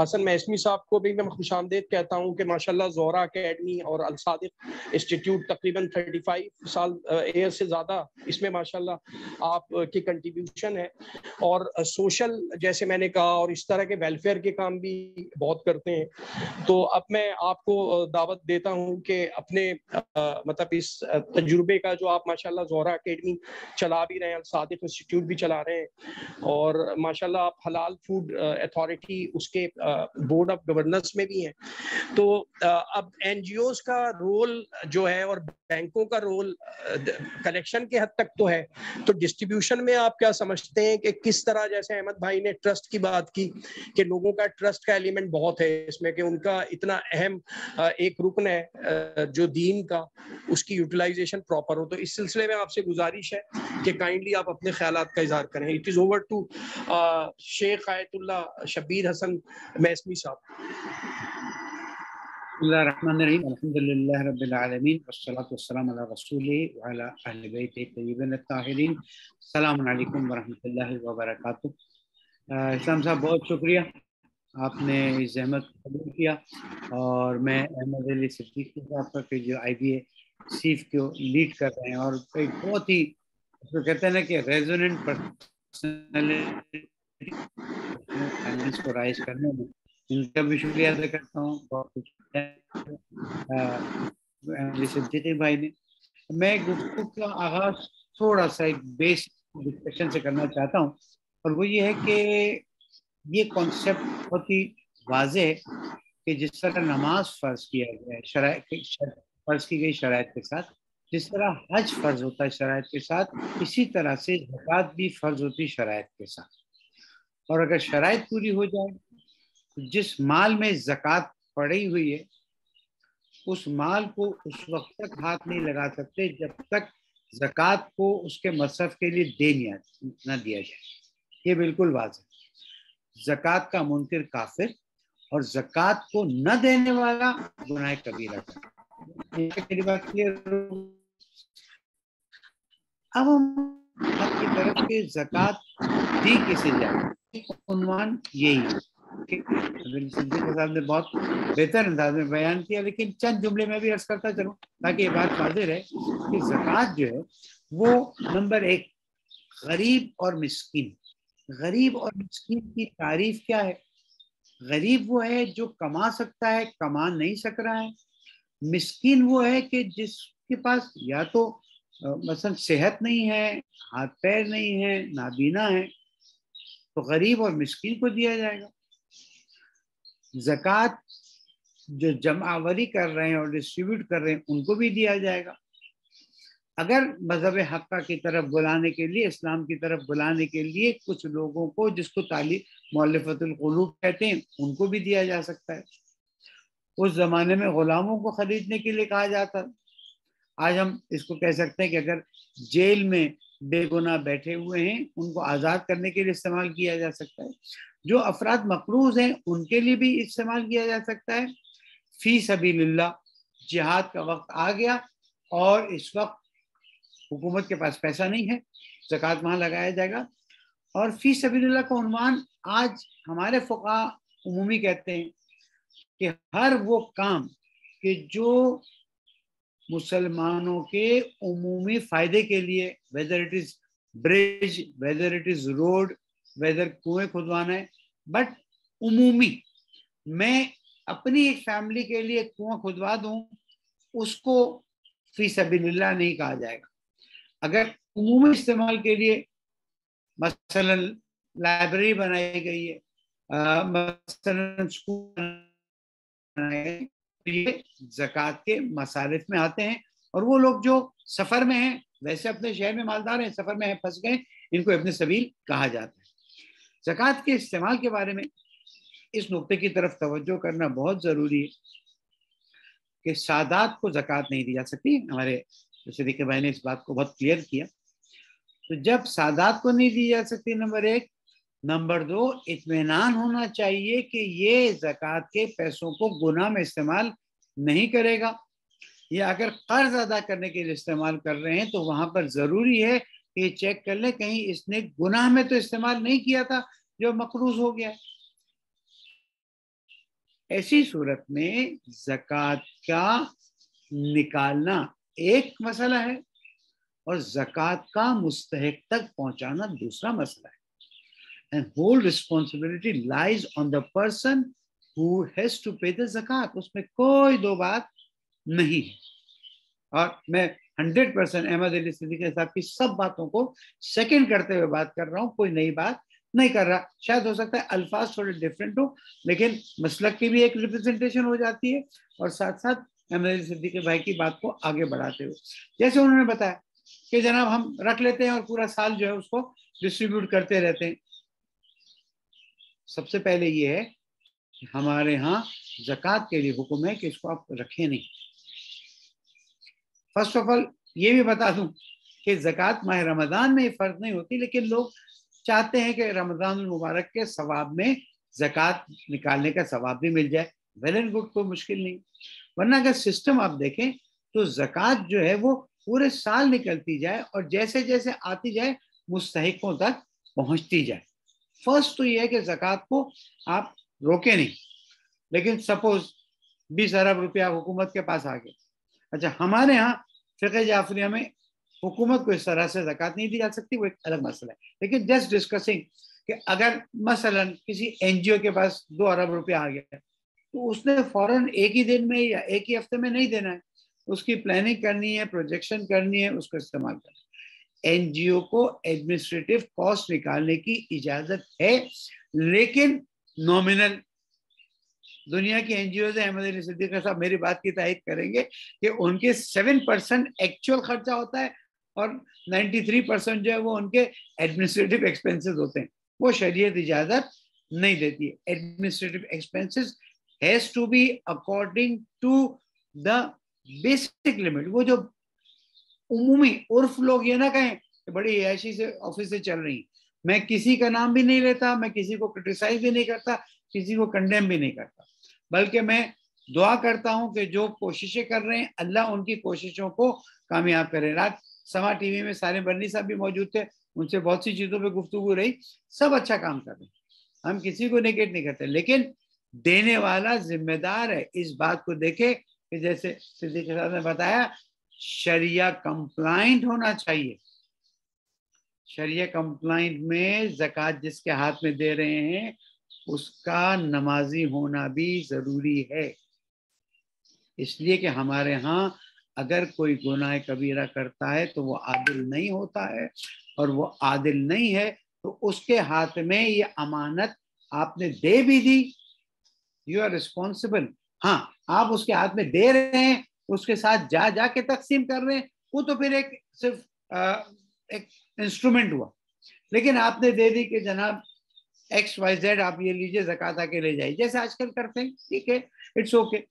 حسن محسمی صاحب کو بھی میں خوش آمدید کہتا ہوں کہ ماشاءاللہ زہرا اکیڈمی اور الصادق انسٹیٹیوٹ تقریباً 35 سال ایئر سے زیادہ اس میں ماشاءاللہ آپ کی کنٹریبیوشن ہے، اور سوشل جیسے میں نے کہا اور اس طرح کے ویلفیئر کے کام بھی بہت کرتے ہیں. تو اب میں آپ کو دعوت دیتا ہوں کہ اپنے مطلب اس تجربے کا جو آپ ماشاءاللہ زہرا اکیڈمی چلا بھی رہے ہیں، الصادق انسٹیٹیوٹ بھی چلا رہے ہیں، اور ماشاءاللہ آپ حلال فوڈ اتھارٹی اس کے بورڈ آف گورننس میں بھی ہیں. تو اب این جی اوز کا رول جو ہے اور بینکوں کا رول کلیکشن کے حد تک تو ہے، تو ڈسٹریبیوشن میں آپ کیا سمجھتے ہیں کہ کس طرح، جیسے احمد بھائی نے ٹرسٹ کی بات کی کہ لوگوں کا ٹرسٹ کا ایلیمنٹ بہت ہے اس میں، کہ ان کا اتنا اہم ایک رکن ہے جو دین کا، اس کی یوٹیلائزیشن پراپر ہو. تو اس سلسلے میں آپ سے گزارش ہے کہ کائنڈلی آپ اپنے خیالات کا اظہار کریں. اٹ از اوور ٹو شیخ آیت اللہ شبیر حسن محسمی صاحب. بسم اللہ الرحمن الرحیم، الحمدللہ رب العالمین، والصلاة والسلام علی رسولہ وعلی اہل بیتہ الطیبین الطاہرین. السلام علیکم ورحمۃ اللہ وبرکاتہ. اسلام صاحب بہت شکریہ، آپ نے اس زحمت قبول کیا، اور میں احمد علی صدیقی صاحب کا جو آئی بی اے سیف کو لیڈ کر رہے ہیں، اور ایک بہت ہی اس کو کہتے ہیں نا کہ ریزوننٹ پرسنالٹی فائنینس کو رائز کرنے میں ان کا بھی شکریہ ادا کرتا ہوں. بہت کچھ صدیقی بھائی نے. میں گفتگو کا آغاز تھوڑا سا ایک بیس ڈسکشن سے کرنا چاہتا ہوں، اور وہ یہ ہے کہ یہ کانسیپٹ بہت ہی واضح ہے کہ جس طرح نماز فرض کیا گیا ہے فرض کی گئی شرائط کے ساتھ، جس طرح حج فرض ہوتا ہے شرائط کے ساتھ، اسی طرح سے زکوٰۃ بھی فرض ہوتی شرائط کے ساتھ. اور اگر شرائط پوری ہو جائے تو جس مال میں زکوٰۃ پڑی ہوئی ہے اس مال کو اس وقت تک ہاتھ نہیں لگا سکتے جب تک زکوٰۃ کو اس کے مصرف کے لیے نہ دیا جائے. یہ بالکل واضح. زکوٰۃ کا منکر کافر، اور زکوٰۃ کو نہ دینے والا گناہ کبیرہ کا. اب ہم آپ کی طرف سے زکوٰۃ دی کسے جائے، عنوان یہی ہے کہ صدیقی صاحب نے بہت بہتر انداز میں بیان کیا، لیکن چند جملے میں بھی عرض کرتا چلوں تاکہ یہ بات واضح رہے کہ زکوٰۃ جو ہے وہ نمبر ایک غریب اور مسکین. غریب اور مسکین کی تعریف کیا ہے؟ غریب وہ ہے جو کما سکتا ہے، کما نہیں سک رہا ہے، مسکین وہ ہے کہ جس کے پاس یا تو مثلا صحت نہیں ہے، ہاتھ پیر نہیں ہے، نابینا ہے، تو غریب اور مسکین کو دیا جائے گا۔ زکوٰۃ جو جمع آوری کر رہے ہیں اور ڈسٹریبیوٹ کر رہے ہیں ان کو بھی دیا جائے گا۔ اگر مذہب حقہ کی طرف بلانے کے لیے، اسلام کی طرف بلانے کے لیے کچھ لوگوں کو، جس کو مؤلفۃ القلوب کہتے ہیں، ان کو بھی دیا جا سکتا ہے۔ اس زمانے میں غلاموں کو خریدنے کے لیے کہا جاتا، آج ہم اس کو کہہ سکتے ہیں کہ اگر جیل میں بے گناہ بیٹھے ہوئے ہیں ان کو آزاد کرنے کے لیے استعمال کیا جا سکتا ہے۔ جو افراد مقروض ہیں ان کے لیے بھی استعمال کیا جا سکتا ہے۔ فی سبیل اللہ، جہاد کا وقت آ گیا اور اس وقت حکومت کے پاس پیسہ نہیں ہے، زکوٰۃ وہاں لگایا جائے گا۔ اور فی سبیل اللہ کا عنوان آج ہمارے فقہا عمومی کہتے ہیں کہ ہر وہ کام کہ جو مسلمانوں کے عمومی فائدے کے لیے، whether it is bridge, whether it is road, weather کنویں کھدوانا ہے، بٹ عمومی، میں اپنی ایک فیملی کے لیے کنواں کھدوا دوں، اس کو فی سبیل اللہ نہیں کہا جائے گا۔ اگر عمومی استعمال کے لیے مثلا لائبریری بنائی گئی ہے، مثلا اسکول بنائے گئے، تو یہ زکوٰۃ کے مصارف میں آتے ہیں۔ اور وہ لوگ جو سفر میں ہیں، ویسے اپنے شہر میں مالدار ہیں، سفر میں پھنس گئے، ان کو ابن سبیل کہا جاتا ہے۔ زکوٰۃ کے استعمال کے بارے میں اس نقطے کی طرف توجہ کرنا بہت ضروری ہے کہ سادات کو زکوٰۃ نہیں دی جا سکتی۔ ہمارے صدیق بھائی نے اس بات کو بہت کلیئر کیا۔ تو جب سادات کو نہیں دی جا سکتی، نمبر ایک، نمبر دو، اطمینان ہونا چاہیے کہ یہ زکوٰۃ کے پیسوں کو گناہ میں استعمال نہیں کرے گا، یا اگر قرض ادا کرنے کے لیے استعمال کر رہے ہیں تو وہاں پر ضروری ہے کہ یہ چیک کر لیں کہیں اس نے گناہ میں تو استعمال نہیں کیا تھا جو مقروض ہو گیا ہے۔ ایسی صورت میں زکوٰۃ کا نکالنا ایک مسئلہ ہے اور زکوٰۃ کا مستحق تک پہنچانا دوسرا مسئلہ ہے۔ And whole responsibility lies on the person who has to pay the zakat۔ اس میں کوئی دو بات نہیں ہے۔ اور میں 100% احمد علی صدیقی صاحب کی سب باتوں کو سیکنڈ کرتے ہوئے بات کر رہا ہوں، کوئی نئی بات نہیں کر رہا۔ شاید ہو سکتا ہے الفاظ تھوڑے ڈفرینٹ ہو، لیکن مسلک کی بھی ایک ریپرزنٹیشن ہو جاتی ہے، اور ساتھ ساتھ احمد علی صدیقی بھائی کی بات کو آگے بڑھاتے ہوئے، جیسے انہوں نے بتایا کہ جناب ہم رکھ لیتے ہیں اور پورا سال جو ہے اس کو ڈسٹریبیوٹ کرتے رہتے ہیں۔ سب سے پہلے یہ ہے کہ ہمارے ہاں زکوٰۃ کے لیے حکم ہے کہ اس کو آپ رکھیں نہیں۔ فرسٹ آف آل یہ بھی بتا دوں کہ زکوٰۃ ماہ رمضان میں فرض نہیں ہوتی، لیکن لوگ چاہتے ہیں کہ رمضان المبارک کے ثواب میں زکوٰۃ نکالنے کا ثواب بھی مل جائے، ویل اینڈ گڈ، کوئی مشکل نہیں۔ ورنہ اگر سسٹم آپ دیکھیں تو زکوٰۃ جو ہے وہ پورے سال نکلتی جائے اور جیسے جیسے آتی جائے مستحقوں تک پہنچتی جائے۔ فرسٹ تو یہ ہے کہ زکوٰۃ کو آپ روکے نہیں، لیکن سپوز 20 ارب روپیہ حکومت کے پاس آ گئے، اچھا ہمارے ہاں فقہ جعفریہ میں حکومت کو اس طرح سے زکوٰۃ نہیں دی جا سکتی، وہ ایک الگ مسئلہ ہے، لیکن جسٹ ڈسکسنگ کہ اگر مثلا کسی این جی او کے پاس 2 ارب روپیہ آ گیا تو اس نے فوراً ایک ہی دن میں یا ایک ہی ہفتے میں نہیں دینا ہے، اس کی پلاننگ کرنی ہے، پروجیکشن کرنی ہے، اس کو استعمال کرنا ہے۔ این جی او کو ایڈمنسٹریٹو کاسٹ نکالنے کی اجازت ہے، لیکن نومینل۔ دنیا کی این جی اوز احمد علی صدیقی صاحب میری بات کی تائید کریں گے کہ ان کے 7% ایکچوئل خرچہ ہوتا ہے اور 93% جو ہے وہ ان کے ایڈمنسٹریٹو ایکسپینسز ہوتے ہیں، وہ شریعت اجازت نہیں دیتی ہے۔ Administrative expenses has to be according to the basic limit. وہ جو عمومی عرف لوگ یہ نہ کہیں کہ بڑی عیاشی سے آفس سے چل رہی ہیں، میں کسی کا نام بھی نہیں لیتا، میں کسی کو کرٹیسائز بھی نہیں کرتا، کسی کو کنڈیم بھی نہیں کرتا، بلکہ میں دعا کرتا ہوں کہ جو کوششیں کر رہے ہیں اللہ ان کی کوششوں کو کامیاب کرے۔ رات سما ٹی وی میں سارے برنی صاحب بھی موجود تھے، ان سے بہت سی چیزوں پہ گفتگو رہی، سب اچھا کام کر رہے ہیں، ہم کسی کو نیگیٹ نہیں کرتے، لیکن دینے والا ذمہ دار ہے۔ اس بات کو دیکھے کہ جیسے صدیق صاحب نے بتایا شریعہ کمپلائنٹ ہونا چاہیے۔ شریعہ کمپلائنٹ میں زکوٰۃ جس کے ہاتھ میں دے رہے ہیں اس کا نمازی ہونا بھی ضروری ہے۔ اس لیے کہ ہمارے ہاں اگر کوئی گناہ کبیرہ کرتا ہے تو وہ عادل نہیں ہوتا ہے، اور وہ عادل نہیں ہے تو اس کے ہاتھ میں یہ امانت آپ نے دے بھی دی، یو آر ریسپانسبل. ہاں آپ اس کے ہاتھ میں دے رہے ہیں، اس کے ساتھ جا کے تقسیم کر رہے ہیں، وہ تو پھر ایک صرف ایک انسٹرومنٹ ہوا. لیکن آپ نے دے دی کہ جناب ایکس وائی زیڈ آپ یہ لیجئے، زکوٰۃ آ کے لے جائیے، جیسے آج کل کرتے ہیں، ٹھیک ہے، اٹس اوکے.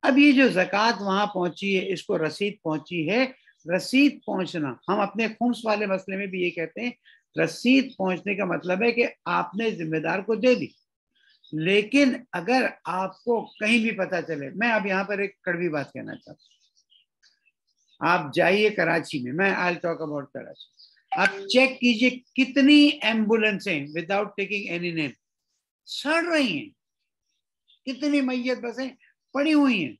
اب یہ جو زکوٰۃ وہاں پہنچی ہے، اس کو رسید پہنچی ہے. رسید پہنچنا، ہم اپنے خمس والے مسئلے میں بھی یہ کہتے ہیں، رسید پہنچنے کا مطلب ہے کہ آپ نے ذمہ دار کو دے دی. لیکن اگر آپ کو کہیں بھی پتا چلے، میں اب یہاں پر ایک کڑوی بات کہنا چاہتا ہوں، آپ جائیے کراچی میں آئی ٹاک اباؤٹ کراچی، آپ چیک کیجئے کتنی ایمبولینسیں وداؤٹ ٹیکنگ اینی نیم سڑ رہی ہیں، کتنی میت بسیں پڑی ہوئی ہیں.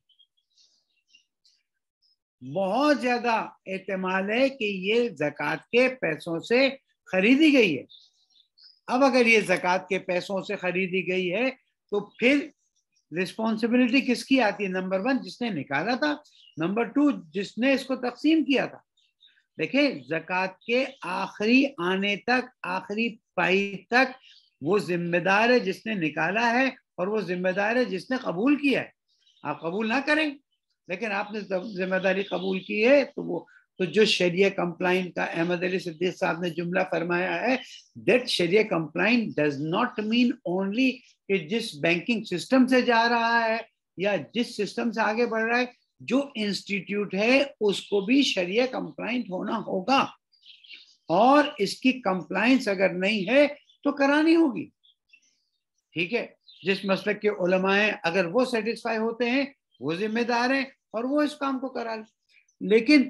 بہت زیادہ احتمال ہے کہ یہ زکوٰۃ کے پیسوں سے خریدی گئی ہے. اب اگر یہ زکوٰۃ کے پیسوں سے خریدی گئی ہے تو پھر رسپانسبلٹی کس کی آتی ہے؟ نمبر 1 جس نے نکالا تھا، نمبر 2 جس نے اس کو تقسیم کیا تھا. دیکھیں زکوٰۃ کے آخری آنے تک، آخری پائی تک وہ ذمہ دار ہے جس نے نکالا ہے، اور وہ ذمہ دار ہے جس نے قبول کیا ہے. آپ قبول نہ کریں لیکن آپ نے ذمہ داری قبول کی ہے تو جو شریعہ کمپلائنٹ کا احمد علی صدیق صاحب نے جملہ فرمایا ہے، that sharia compliant does not mean only کہ جس بینکنگ سسٹم سے جا رہا ہے یا جس سسٹم سے آگے بڑھ رہا ہے، جو انسٹیٹیوٹ ہے اس کو بھی شریعہ کمپلائنٹ ہونا ہوگا، اور اس کی کمپلائنس اگر نہیں ہے تو کرانی ہوگی. ٹھیک ہے، جس مسلک کے علماء ہیں اگر وہ سیٹسفائی ہوتے ہیں وہ ذمہ دار ہیں اور وہ اس کام کو کرا لیں. لیکن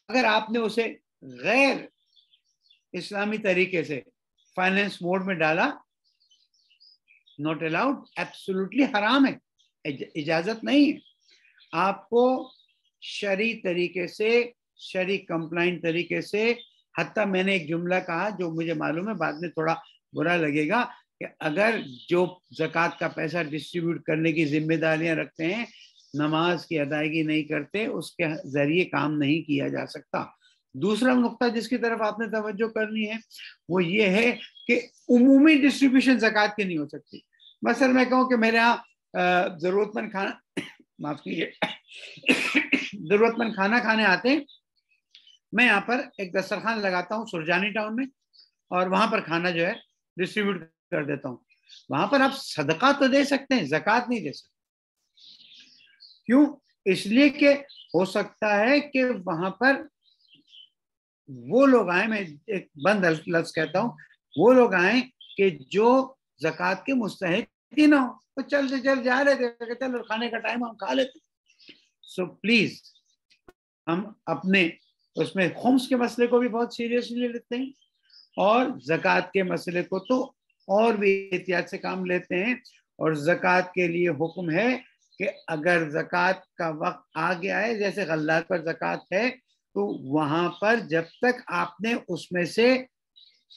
اگر آپ نے اسے غیر اسلامی طریقے سے فائنینس موڈ میں ڈالا، ناٹ الاؤڈ، ایبسولوٹلی حرام ہے، اجازت نہیں ہے. آپ کو شرعی طریقے سے، شرعی کمپلائنٹ طریقے سے، حتیٰ میں نے ایک جملہ کہا جو مجھے معلوم ہے بعد میں تھوڑا برا لگے گا، کہ اگر جو زکوٰۃ کا پیسہ ڈسٹریبیوٹ کرنے کی ذمہ داریاں رکھتے ہیں، نماز کی ادائیگی نہیں کرتے، اس کے ذریعے کام نہیں کیا جا سکتا. دوسرا نقطہ جس کی طرف آپ نے توجہ کرنی ہے وہ یہ ہے کہ عمومی ڈسٹریبیوشن زکوٰۃ کی نہیں ہو سکتی. مثلا میں کہوں کہ میرے ہاں ضرورت مند کھانا معاف کیجیے ضرورت مند کھانا کھانے آتے ہیں، میں یہاں پر ایک دسترخوان لگاتا ہوں سرجانی ٹاؤن میں، اور وہاں پر کھانا جو ہے ڈسٹریبیوٹ کر دیتا ہوں. وہاں پر آپ صدقہ تو دے سکتے ہیں، زکوٰۃ نہیں دے سکتے. کیوں؟ اس لیے کہ ہو سکتا ہے کہ وہاں پر وہ لوگ آئیں، میں ایک بند لفظ کہتا ہوں، وہ لوگ آئیں کہ جو زکوٰۃ کے مستحق ہی نہ ہو، تو چل جا رہے تھے کہ چلو کھانے کا ٹائم ہم کھا لیتے. سو پلیز ہم اپنے اس میں خمس کے مسئلے کو بھی بہت سیریسلی لیتے ہیں، اور زکوٰۃ کے مسئلے کو تو اور بھی احتیاط سے کام لیتے ہیں. اور زکوٰۃ کے لیے حکم ہے کہ اگر زکوٰۃ کا وقت آ گیا ہے، جیسے غلات پر زکوٰۃ ہے، تو وہاں پر جب تک آپ نے اس میں سے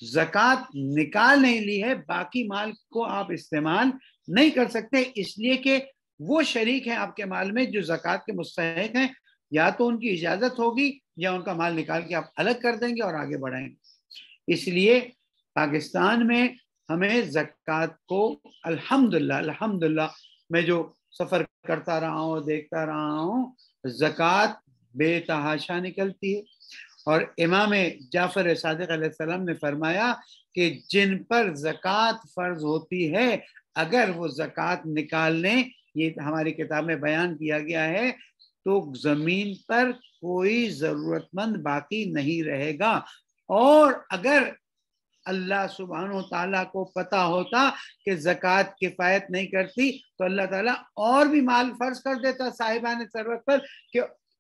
زکوٰۃ نکال نہیں لی ہے، باقی مال کو آپ استعمال نہیں کر سکتے، اس لیے کہ وہ شریک ہیں آپ کے مال میں جو زکوٰۃ کے مستحق ہیں. یا تو ان کی اجازت ہوگی یا ان کا مال نکال کے آپ الگ کر دیں گے اور آگے بڑھائیں گے. اس لیے پاکستان میں ہمیں زکوٰۃ کو الحمدللہ میں جو سفر کرتا رہا ہوں، دیکھتا رہا ہوں، زکوٰۃ بے تحاشا نکلتی ہے. اور امام جعفر صادق علیہ السلام نے فرمایا کہ جن پر زکوٰۃ فرض ہوتی ہے اگر وہ زکوٰۃ نکال لیں، یہ ہماری کتاب میں بیان کیا گیا ہے، تو زمین پر کوئی ضرورت مند باقی نہیں رہے گا. اور اگر اللہ سبحانہ و تعالیٰ کو پتا ہوتا کہ زکوٰۃ کفایت نہیں کرتی تو اللہ تعالیٰ اور بھی مال فرض کر دیتا صاحبان ثروت پر.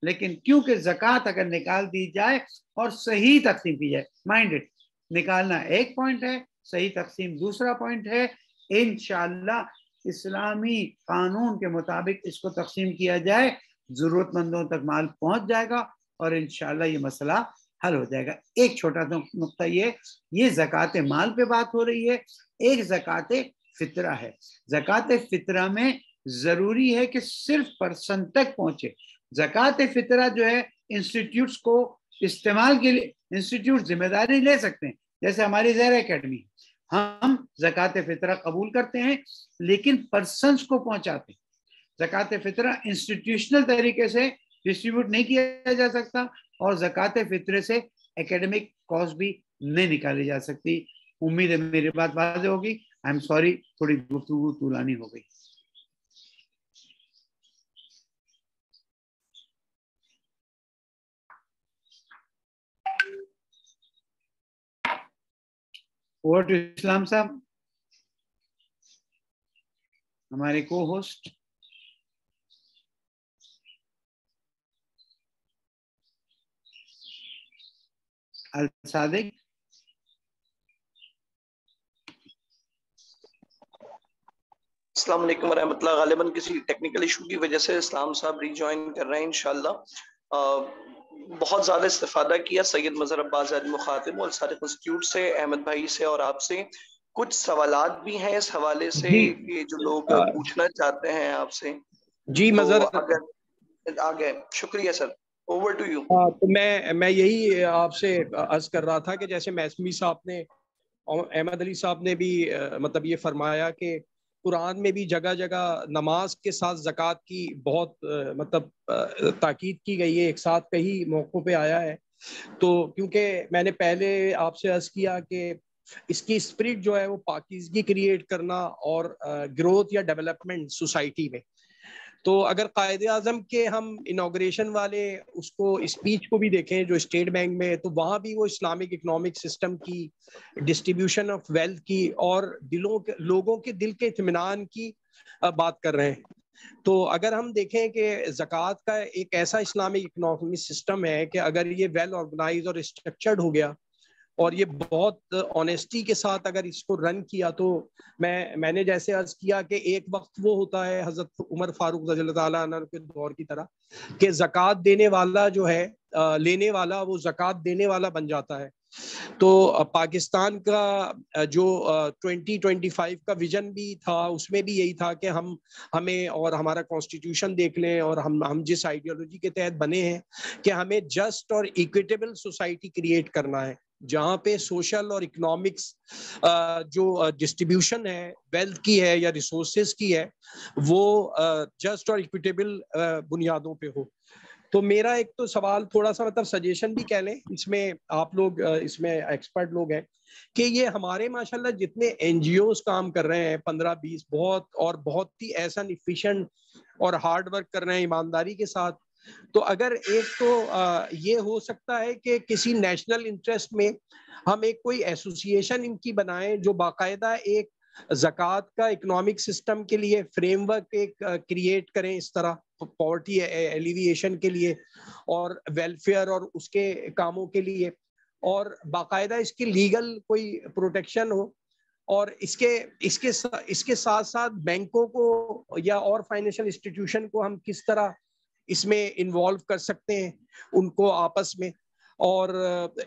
لیکن کیونکہ زکوٰۃ اگر نکال دی جائے اور صحیح تقسیم کی جائے، مائنڈ اٹ، نکالنا ایک پوائنٹ ہے، صحیح تقسیم دوسرا پوائنٹ ہے، انشاءاللہ اسلامی قانون کے مطابق اس کو تقسیم کیا جائے، ضرورت مندوں تک مال پہنچ جائے گا اور انشاءاللہ یہ مسئلہ حل ہو جائے گا. ایک چھوٹا سا نقطہ یہ زکوٰۃ مال پہ بات ہو رہی ہے، ایک زکوٰۃ فطرہ ہے. زکوٰۃ فطرہ میں ضروری ہے کہ صرف پرسن تک پہنچے. زکوٰۃ فطرہ جو ہے انسٹیٹیوٹس کو استعمال کے لیے انسٹیٹیوٹ ذمہ داری لے سکتے ہیں. جیسے ہماری زہرا اکیڈمی, ہم زکوٰۃ فطرہ قبول کرتے ہیں لیکن پرسنس کو پہنچاتے ہیں. زکوٰۃ فطرہ انسٹیٹیوشنل طریقے سے ڈسٹریبیوٹ نہیں کیا جا سکتا, اور زکوٰۃ فطرے سے اکیڈمک کاسٹ بھی نہیں نکالی جا سکتی. امید ہے میری بات واضح ہوگی. آئی ایم سوری, تھوڑی گفتگو طولانی ہو گئی. اوور ٹو اسلام صاحب, ہمارے کو ہوسٹ. الصادق, السلام علیکم ورحمۃ اللہ. غالباً کسی ٹیکنیکل ایشو کی وجہ سے اسلام صاحب ری جوائن کر رہے ہیں انشاءاللہ. بہت زیادہ استفادہ کیا سید مظہر عباس زاہد مخاطب اور سارے انسٹیٹیوٹ سے, احمد بھائی سے اور آپ سے. کچھ سوالات بھی ہیں اس حوالے سے کہ جو لوگ پوچھنا چاہتے ہیں آپ سے. جی مظہر, اگر آگے شکریہ سر, اوور ٹو یو. تو میں یہی آپ سے عرض کر رہا تھا کہ جیسے محسمی صاحب نے, احمد علی صاحب نے بھی مطلب یہ فرمایا کہ قرآن میں بھی جگہ جگہ نماز کے ساتھ زکوٰۃ کی بہت مطلب تاکید کی گئی ہے, ایک ساتھ کئی موقعوں پہ آیا ہے. تو کیونکہ میں نے پہلے آپ سے عرض کیا کہ اس کی اسپرٹ جو ہے وہ پاکیزگی کریٹ کرنا اور گروتھ یا ڈیولپمنٹ سوسائٹی میں. تو اگر قائد اعظم کے ہم انوگریشن والے اس کو اسپیچ کو بھی دیکھیں جو اسٹیٹ بینک میں, تو وہاں بھی وہ اسلامک اکنامک سسٹم کی, ڈسٹریبیوشن آف ویلتھ کی اور لوگوں کے دل کے اطمینان کی بات کر رہے ہیں. تو اگر ہم دیکھیں کہ زکوٰۃ کا ایک ایسا اسلامک اکنامک سسٹم ہے کہ اگر یہ ویل آرگنائز اور اسٹرکچرڈ ہو گیا اور یہ بہت آنیسٹی کے ساتھ اگر اس کو رن کیا, تو میں نے جیسے عرض کیا کہ ایک وقت وہ ہوتا ہے حضرت عمر فاروق رضی اللہ تعالیٰ عنہ کے دور کی طرح کہ زکوٰۃ دینے والا جو ہے لینے والا وہ زکوٰۃ دینے والا بن جاتا ہے. تو پاکستان کا جو 2025 کا ویژن بھی تھا اس میں بھی یہی تھا کہ ہمیں اور ہمارا کانسٹیٹیوشن دیکھ لیں اور ہم جس آئیڈیالوجی کے تحت بنے ہیں کہ ہمیں جسٹ اور ایکویٹیبل سوسائٹی کریٹ کرنا ہے جہاں پہ سوشل اور اکنامکس جو ڈسٹریبیوشن ہے ویلتھ کی ہے یا ریسورسز کی ہے وہ جسٹ اور ایکویٹیبل بنیادوں پہ ہو. تو میرا ایک تو سوال تھوڑا سا مطلب سجیشن بھی کہہ لیں, اس میں آپ لوگ اس میں ایکسپرٹ لوگ ہیں کہ یہ ہمارے ماشاءاللہ جتنے این جی اوز کام کر رہے ہیں 15-20 بہت ہی ایسا ایفیشینٹ اور ہارڈ ورک کر رہے ہیں ایمانداری کے ساتھ. تو اگر ایک تو یہ ہو سکتا ہے کہ کسی نیشنل انٹرسٹ میں ہم ایک کوئی ایسوسیشن ان کی بنائیں جو باقاعدہ ایک زکوٰۃ کا اکنامک سسٹم کے لیے فریم ورک ایک کریٹ کریں اس طرح پاورٹی ایلیویشن کے لیے اور ویلفیئر اور اس کے کاموں کے لیے, اور باقاعدہ اس کی لیگل کوئی پروٹیکشن ہو, اور اس کے ساتھ ساتھ بینکوں کو یا اور فائنینشیل انسٹیٹیوشن کو ہم کس طرح اس میں انوالو کر سکتے ہیں ان کو آپس میں, اور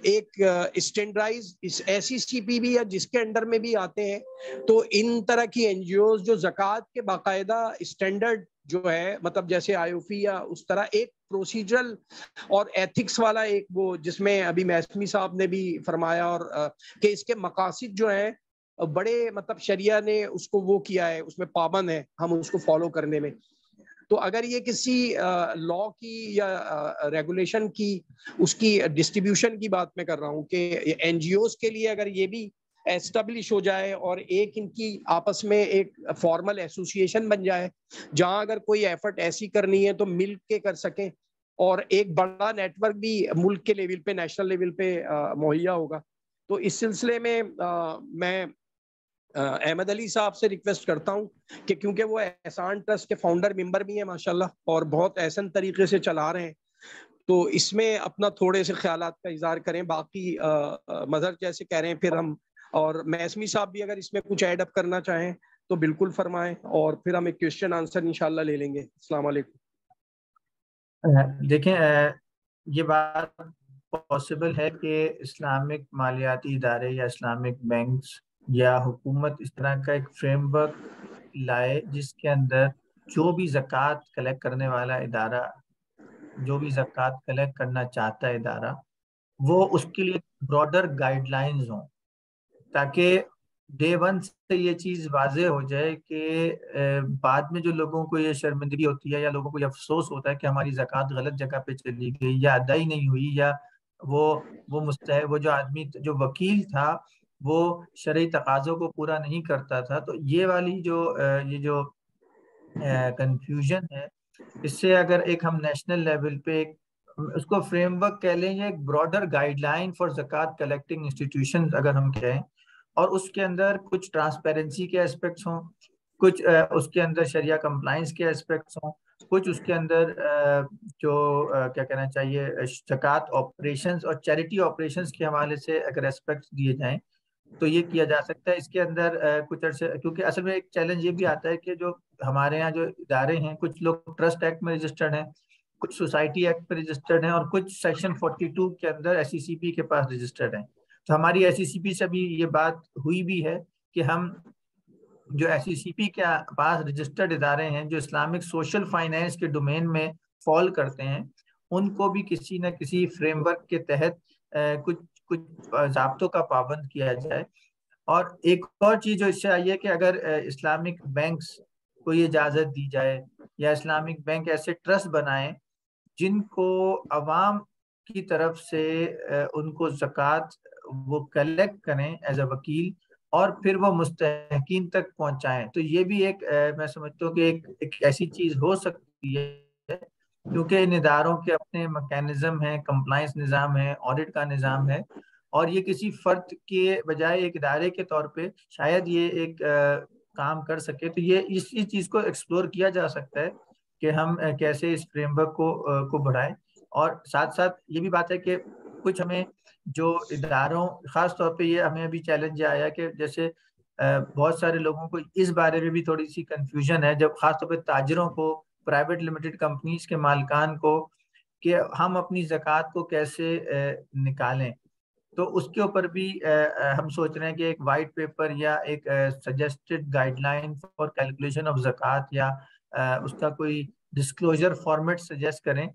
ایک اسٹینڈرڈائز ایسی سی پی بی یا جس کے انڈر میں بھی آتے ہیں تو ان طرح کی این جی اوز جو زکوٰۃ کے باقاعدہ اسٹینڈرڈ جو ہے مطلب جیسے آئی او فی یا اس طرح ایک پروسیجرل اور ایتھکس والا ایک وہ جس میں ابھی محسمی صاحب نے بھی فرمایا اور کہ اس کے مقاصد جو ہیں بڑے مطلب شریعہ نے اس کو وہ کیا ہے, اس میں پابند ہے ہم اس کو فالو کرنے میں. تو اگر یہ کسی لا کی یا ریگولیشن کی اس کی ڈسٹریبیوشن کی بات میں کر رہا ہوں کہ این جی اوز کے لیے اگر یہ بھی ایسٹیبلش ہو جائے اور ایک ان کی آپس میں ایک فارمل ایسوسیشن بن جائے جہاں اگر کوئی ایفرٹ ایسی کرنی ہے تو مل کے کر سکیں, اور ایک بڑا نیٹ ورک بھی ملک کے لیول پہ نیشنل لیول پہ مہیا ہوگا. تو اس سلسلے میں میں احمد علی صاحب سے ریکویسٹ کرتا ہوں کہ کیونکہ وہ احسان ٹرسٹ کے فاؤنڈر ممبر بھی ہیں ماشاءاللہ اور بہت احسن طریقے سے چلا رہے ہیں, تو اس میں اپنا تھوڑے سے خیالات کا اظہار کریں. باقی مظہر جیسے کہہ رہے ہیں پھر ہم, اور محسمی صاحب بھی اگر اس میں کچھ ایڈ اپ کرنا چاہیں تو بالکل فرمائیں, اور پھر ہم ایک کوشچن آنسر انشاءاللہ لے لیں گے. السلام علیکم. دیکھیں یہ بات پاسبل ہے کہ اسلامک مالیاتی ادارے یا اسلامک بینکس یا حکومت اس طرح کا ایک فریم ورک لائے جس کے اندر جو بھی زکوٰۃ کلیکٹ کرنے والا ادارہ، جو بھی زکوٰۃ کلیکٹ کرنا چاہتا ہے ادارہ، وہ اس کے لیے براڈر گائیڈ لائنز ہوں، تاکہ ڈے ون سے یہ چیز واضح ہو جائے کہ بعد میں جو لوگوں کو یہ شرمندگی ہوتی ہے یا لوگوں کو یہ افسوس ہوتا ہے کہ ہماری زکوٰۃ غلط جگہ پہ چلی گئی یا ادا ہی نہیں ہوئی، یا وہ جو آدمی جو وکیل تھا وہ شرعی تقاضوں کو پورا نہیں کرتا تھا، تو یہ والی یہ جو کنفیوژن ہے، اس سے اگر ایک ہم نیشنل لیول پہ اس کو فریم ورک کہہ لیں یا ایک براڈر گائیڈ لائن فار زکوٰۃ کلیکٹنگ انسٹیٹیوشن اگر ہم کہیں، اور اس کے اندر کچھ ٹرانسپیرنسی کے اسپیکٹس ہوں، کچھ اس کے اندر شریعہ کمپلائنس کے اسپیکٹس ہوں، کچھ اس کے اندر جو کیا کہنا چاہیے زکوٰۃ آپریشنز اور چیریٹی آپریشنز کے حوالے سے اگر اسپیکٹس دیے جائیں تو یہ کیا جا سکتا ہے۔ اس کے اندر کچھ عرصے، کیونکہ اصل میں ایک چیلنج یہ بھی آتا ہے کہ جو ہمارے یہاں جو ادارے ہیں، کچھ لوگ ٹرسٹ ایکٹ میں رجسٹرڈ ہیں، کچھ سوسائٹی ایکٹ میں رجسٹرڈ ہیں، اور کچھ سیکشن 42 کے اندر SECP کے پاس رجسٹرڈ ہیں۔ تو ہماری SECP سے بھی یہ بات ہوئی بھی ہے کہ ہم جو SECP کے پاس رجسٹرڈ ادارے ہیں جو اسلامک سوشل فائنینس کے ڈومین میں فال کرتے ہیں، ان کو بھی کسی نہ کسی فریم ورک کے تحت کچھ ضابطوں کا پابند کیا جائے۔ اور ایک اور چیز جو اس سے آئی ہے کہ اگر اسلامک بینکس کو یہ اجازت دی جائے یا اسلامک بینک ایسے ٹرسٹ بنائیں جن کو عوام کی طرف سے ان کو زکوٰۃ وہ کلیکٹ کریں ایز اے وکیل اور پھر وہ مستحقین تک پہنچائیں، تو یہ بھی ایک میں سمجھتا ہوں کہ ایک ایسی چیز ہو سکتی ہے، کیونکہ ان اداروں کے اپنے میکینزم ہیں، کمپلائنس نظام ہے، آڈٹ کا نظام ہے، اور یہ کسی فرد کے بجائے ایک ادارے کے طور پہ شاید یہ ایک کام کر سکے۔ تو یہ اس چیز کو ایکسپلور کیا جا سکتا ہے کہ ہم کیسے اس فریم ورک کو بڑھائیں۔ اور ساتھ ساتھ یہ بھی بات ہے کہ کچھ ہمیں جو اداروں، خاص طور پہ یہ ہمیں ابھی چیلنج آیا کہ جیسے بہت سارے لوگوں کو اس بارے میں بھی تھوڑی سی کنفیوژن ہے، جب خاص طور پہ تاجروں کو، پرائیویٹ لمیٹڈ کمپنیز کے مالکان کو، کہ ہم اپنی زکوٰۃ کو کیسے نکالیں۔ تو اس کے اوپر بھی ہم سوچ رہے ہیں کہ ایک وائٹ پیپر یا ایک suggested guide line for calculation of زکوٰۃ یا اس کا کوئی ڈسکلوجر فارمیٹ سجیسٹ کریں،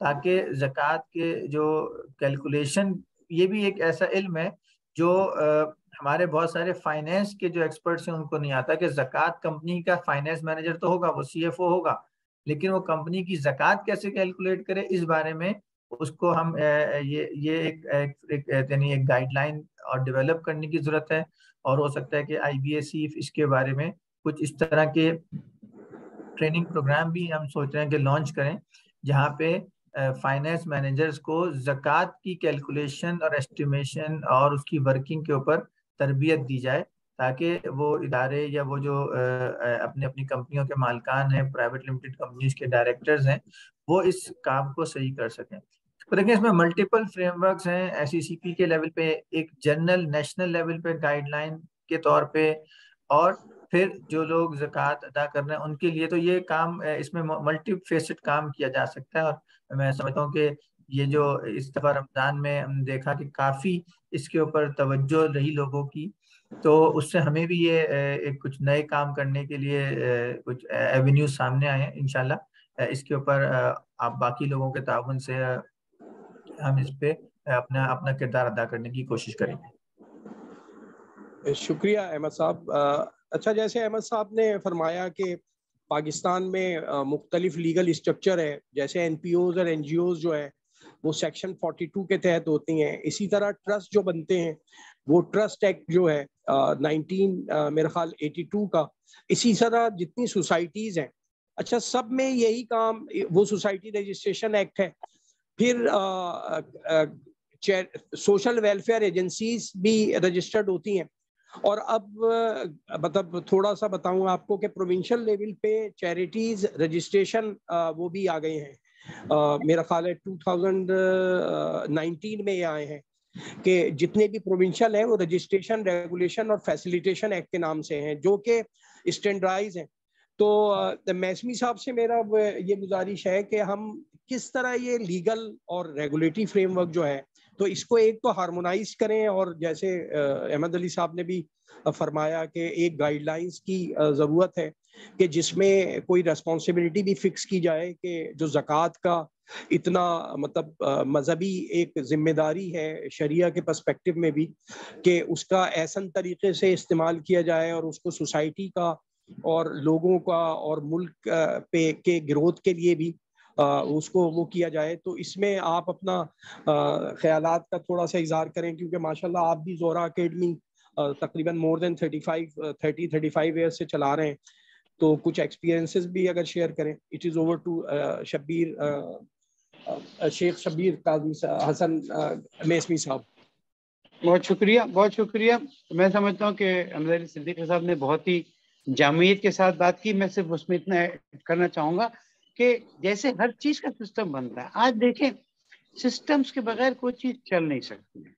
تاکہ زکوٰۃ کے جو کیلکولیشن، یہ بھی ایک ایسا علم ہے جو ہمارے بہت سارے فائنینس کے جو ایکسپرٹس ہیں ان کو نہیں آتا، کہ زکوٰۃ کمپنی کا فائنینس مینیجر تو ہوگا، وہ CFO ہوگا، لیکن وہ کمپنی کی زکوٰۃ کیسے کیلکولیٹ کرے، اس بارے میں اس کو ہم یہ ایک گائیڈ لائن اور ڈیولپ کرنے کی ضرورت ہے۔ اور ہو سکتا ہے کہ IBA اس کے بارے میں کچھ اس طرح کے ٹریننگ پروگرام بھی ہم سوچ رہے ہیں کہ لانچ کریں، جہاں پہ فائنینس مینیجرز کو زکوٰۃ کی کیلکولیشن اور ایسٹیمیشن اور اس کی ورکنگ کے اوپر تربیت دی جائے، تاکہ وہ ادارے یا وہ جو اپنی کمپنیوں کے مالکان ہیں، پرائیویٹ لمیٹڈ کمپنیز کے ڈائریکٹرز ہیں، وہ اس کام کو صحیح کر سکیں۔ تو دیکھیں اس میں ملٹیپل فریم ورکس ہیں، SECP کے لیول پہ، ایک جنرل نیشنل لیول پہ گائیڈ لائن کے طور پہ، اور پھر جو لوگ زکوٰۃ ادا کر رہے ہیں ان کے لیے۔ تو یہ کام اس میں ملٹی فیسڈ کام کیا جا سکتا ہے، اور میں سمجھتا ہوں کہ یہ جو اس دفعہ رمضان میں ہم دیکھا کہ کافی اس کے اوپر توجہ رہی لوگوں کی، تو اس سے ہمیں بھی یہ کچھ نئے کام کرنے کے لیے کچھ ایونیوز سامنے آئے ہیں۔ انشاءاللہ اس کے اوپر آپ باقی لوگوں کے تعاون سے ہم اس پہ اپنا کردار ادا کرنے کی کوشش کریں گے۔ شکریہ احمد صاحب۔ اچھا، جیسے احمد صاحب نے فرمایا کہ پاکستان میں مختلف لیگل اسٹرکچر ہے، جیسے NPOs اور NGOs جو ہے وہ سیکشن 42 کے تحت ہوتی ہیں، اسی طرح ٹرسٹ جو بنتے ہیں وہ ٹرسٹ ایکٹ جو ہے میرا خیال 82 کا، اسی طرح جتنی سوسائٹیز ہیں، اچھا سب میں یہی کام، وہ سوسائٹی رجسٹریشن ایکٹ ہے، پھر سوشل ویلفیئر ایجنسیز بھی رجسٹرڈ ہوتی ہیں، اور اب مطلب تھوڑا سا بتاؤں آپ کو کہ پروونشل لیول پہ چیریٹیز رجسٹریشن وہ بھی آ گئے ہیں، میرا خیال ہے 2019 میں یہ آئے ہیں کہ جتنے بھی پروونشل ہیں وہ رجسٹریشن، ریگولیشن اور فیسیلیٹیشن ایکٹ کے نام سے ہیں، جو کہ اسٹینڈرڈائز ہیں۔ تو میسمی صاحب سے میرا یہ گزارش ہے کہ ہم کس طرح یہ لیگل اور ریگولیٹری فریم ورک جو ہے تو اس کو ایک تو ہارمونائز کریں، اور جیسے احمد علی صاحب نے بھی فرمایا کہ ایک گائیڈ لائنز کی ضرورت ہے، کہ جس میں کوئی ریسپانسبلٹی بھی فکس کی جائے کہ جو زکوٰۃ کا اتنا مطلب مذہبی ایک ذمہ داری ہے شریعہ کے پرسپیکٹو میں بھی، کہ اس کا احسن طریقے سے استعمال کیا جائے اور اس کو سوسائٹی کا اور لوگوں کا اور ملک پہ کے گروتھ کے لیے بھی اس کو وہ کیا جائے. تو اس میں آپ اپنا خیالات کا تھوڑا سا اظہار کریں، کیونکہ ماشاءاللہ آپ بھی زہرا اکیڈمی تقریباً مور دین 35 ایئر سے چلا رہے ہیں، تو کچھ ایکسپیرینسز بھی اگر شیئر کریں. It is over to Shabbir Sheikh Shabbir قاضی حسن میسمی صاحب. بہت شکریہ، بہت شکریہ. میں سمجھتا ہوں کہ احمد علی صدیقی صاحب نے بہت ہی جامعیت کے ساتھ بات کی. میں صرف اس میں اتنا ایڈ کرنا چاہوں گا کہ جیسے ہر چیز کا سسٹم بنتا ہے، آج دیکھیں سسٹمز کے بغیر کوئی چیز چل نہیں سکتی ہے.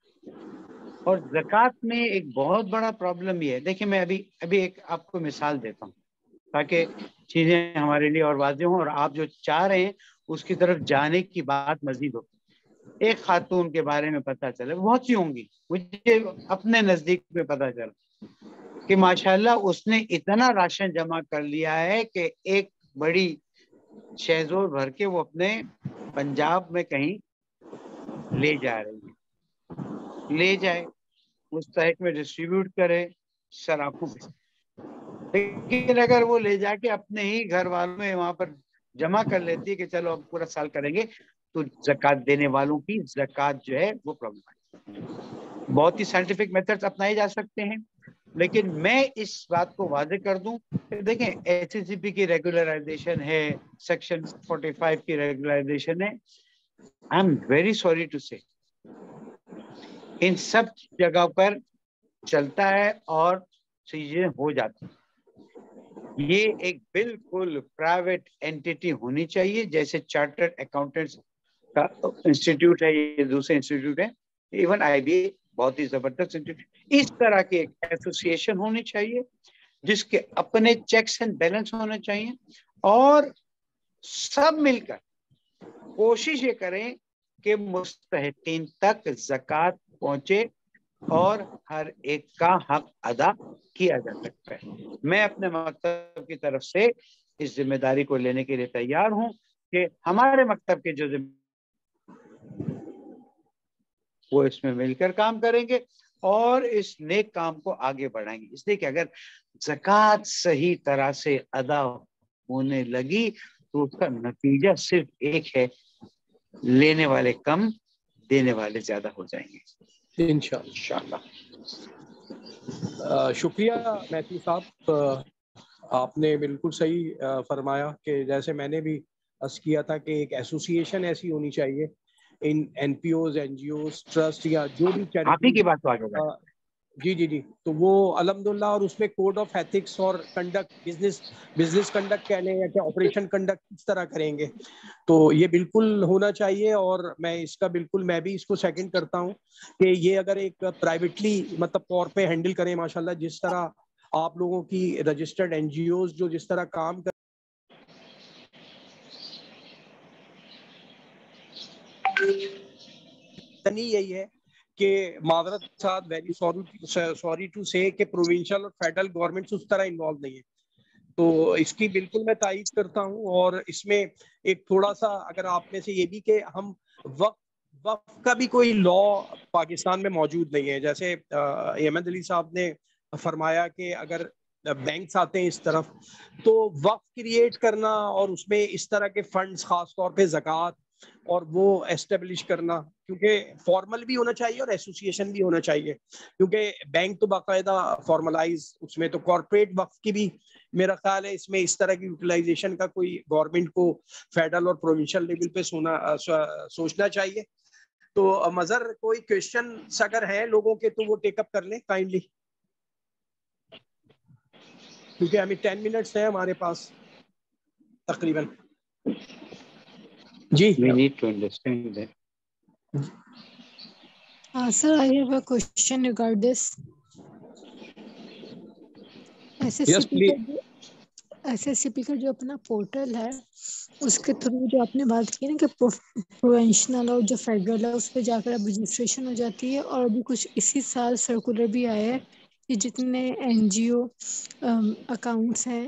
اور زکوٰۃ میں ایک بہت بڑا پرابلم یہ ہے، دیکھیں میں ابھی ایک آپ کو مثال دیتا ہوں تاکہ چیزیں ہمارے لیے اور واضح ہوں اور آپ جو چاہ رہے ہیں اس کی طرف جانے کی بات مزید ہو. ایک خاتون کے بارے میں پتہ چلے، بہت سی ہوں گی، مجھے اپنے نزدیک میں پتہ چلا کہ ماشاءاللہ اس نے اتنا راشن جمع کر لیا ہے کہ ایک بڑی شہزور بھر کے وہ اپنے پنجاب میں کہیں لے جا رہی ہے. لے جائے، مستحق میں ڈسٹریبیوٹ کرے سراخوں پہ، لیکن اگر وہ لے جا کے اپنے ہی گھر والوں میں وہاں پر جمع کر لیتی ہے کہ چلو اب پورا سال کریں گے، تو زکوٰۃ دینے والوں کی زکوٰۃ جو ہے وہ پرابلم ہے. بہت ہی سائنٹیفک میتھڈز اپنائے جا سکتے ہیں، لیکن میں اس بات کو واضح کر دوں کہ دیکھیں ایس سی سی پی کی ریگولرائزیشن ہے، سیکشن 45 کی ریگولرائزیشن ہے. I am very sorry to say ان سب جگہ پر چلتا ہے اور چیزیں ہو جاتی ہیں. یہ ایک بالکل پرائیویٹ اینٹیٹی ہونی چاہیے، جیسے چارٹرڈ اکاؤنٹنٹس کا انسٹیٹیوٹ ہے، یہ دوسرے انسٹیٹیوٹ ہے، ایون آئی بی اے بہت ہی زبردست انسٹیٹیوٹ. اس طرح کی ایک ایسوسیشن ہونی چاہیے جس کے اپنے چیکس اینڈ بیلنس ہونے چاہیے، اور سب مل کر کوشش یہ کریں کہ مستحقین تک زکوٰۃ پہنچے اور ہر ایک کا حق ادا کیا جا سکتا ہے. میں اپنے مکتب کی طرف سے اس ذمہ داری کو لینے کے لیے تیار ہوں کہ ہمارے مکتب کے جو وہ اس میں مل کر کام کریں گے اور اس نیک کام کو آگے بڑھائیں گے. اس لیے کہ اگر زکوٰۃ صحیح طرح سے ادا ہونے لگی تو اس کا نتیجہ صرف ایک ہے، لینے والے کم، دینے والے زیادہ ہو جائیں گے انشاءاللہ. شکریہ میتھی صاحب، آپ نے بالکل صحیح فرمایا کہ جیسے میں نے بھی عرض کیا تھا کہ ایک ایسوسیشن ایسی ہونی چاہیے ان N P Os, N G Os, trust یا جو بھی آپ ہی کی بات آگے جی تو وہ الحمدللہ، اور اس میں کوڈ آف ایتھکس اور کنڈکٹ، بزنس کنڈکٹ کہہ لیں یا کہ آپریشن کنڈکٹ کس طرح کریں گے، تو یہ بالکل ہونا چاہیے. اور میں اس کا بالکل میں بھی اس کو سیکنڈ کرتا ہوں کہ یہ اگر ایک پرائیویٹلی مطلب طور پہ ہینڈل کریں، ماشاءاللہ جس طرح آپ لوگوں کی رجسٹرڈ این جی اوز جو جس طرح کام کر یہی ہے کہ معذرت ساتھ ویری سوری ٹو سے کہ پروونشل اور فیڈرل گورنمنٹس اس طرح انوالو نہیں ہے. تو اس کی بالکل میں تائید کرتا ہوں. اور اس میں ایک تھوڑا سا اگر آپ میں سے یہ بھی کہ ہم وقف کا بھی کوئی لا پاکستان میں موجود نہیں ہے. جیسے احمد علی صاحب نے فرمایا کہ اگر بینکس آتے ہیں اس طرف تو وقف کریٹ کرنا اور اس میں اس طرح کے فنڈز خاص طور پہ زکوٰۃ اور وہ ایسٹیبلش کرنا، کیونکہ فارمل بھی ہونا چاہیے اور ایسوسیشن بھی ہونا چاہیے، کیونکہ بینک تو باقاعدہ فارملائز، اس میں تو کارپوریٹ وقف کی بھی میرا خیال ہے اس میں اس طرح کی یوٹیلائزیشن کا کوئی گورنمنٹ کو فیڈرل اور پروونشل لیول پہ سوچنا چاہیے. تو مظہر کوئی کوشچن اگر ہیں لوگوں کے تو وہ ٹیک اپ کر لیں کائنڈلی، کیونکہ ہمیں 10 منٹس ہیں ہمارے پاس تقریباً. جی We need to understand that. Sir, I have a question regarding this. SSCP کا جو اپنا پورٹل ہے اس کے تھرو جو آپ نے بات کی نا کہ پروونشنل اور جو فیڈرل ہے اس پہ جا کر اب رجسٹریشن ہو جاتی ہے، اور ابھی کچھ اسی سال سرکولر بھی آیا ہے کہ جتنے این جی او اکاؤنٹس ہیں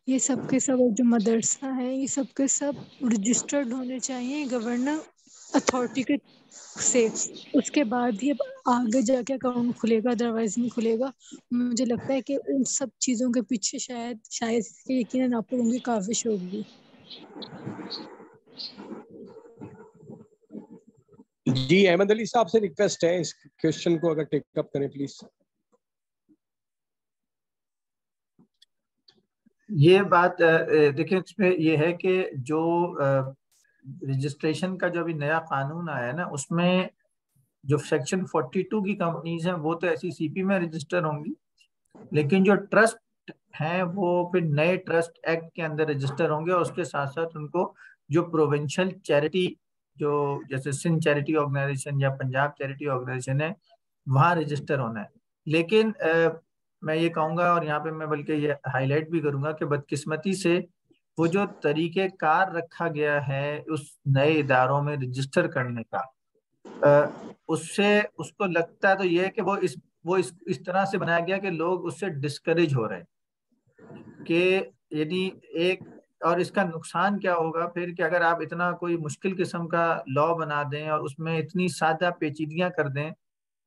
یہ سب کے سب جو مدرسہ ہیں یہ سب کے سب رجسٹرڈ ہونے چاہیے گورنر اتھارٹی کے سے. اس کے بعد ہی آگے جا کے اکاؤنٹ کھلے گا، ادروائز نہیں کھلے گا. مجھے لگتا ہے کہ ان سب چیزوں کے پیچھے شاید یقیناً آپ لوگوں کی کاوش ہوگی. جی احمد علی صاحب سے ریکویسٹ ہے اس کوشچن کو اگر ٹیک اپ کریں پلیز. یہ بات دیکھیں اس میں یہ ہے کہ جو رجسٹریشن کا جو ابھی نیا قانون آیا ہے نا، اس میں جو سیکشن 42 کی کمپنیز ہیں وہ تو ایسی سی پی میں رجسٹر ہوں گی، لیکن جو ٹرسٹ ہیں وہ پھر نئے ٹرسٹ ایکٹ کے اندر رجسٹر ہوں گے، اور اس کے ساتھ ساتھ ان کو جو پروونشل چیریٹی جو جیسے سندھ چیریٹی آرگنائزیشن یا پنجاب چیریٹی آرگنائزیشن ہے وہاں رجسٹر ہونا ہے. لیکن میں یہ کہوں گا، اور یہاں پہ میں بلکہ یہ ہائی لائٹ بھی کروں گا کہ بدقسمتی سے وہ جو طریقہ کار رکھا گیا ہے اس نئے اداروں میں رجسٹر کرنے کا، اس سے اس کو لگتا ہے تو یہ ہے کہ وہ اس طرح سے بنایا گیا کہ لوگ اس سے ڈسکریج ہو رہے ہیں کہ یعنی ایک، اور اس کا نقصان کیا ہوگا پھر کہ اگر آپ اتنا کوئی مشکل قسم کا لا بنا دیں اور اس میں اتنی سادہ پیچیدگیاں کر دیں،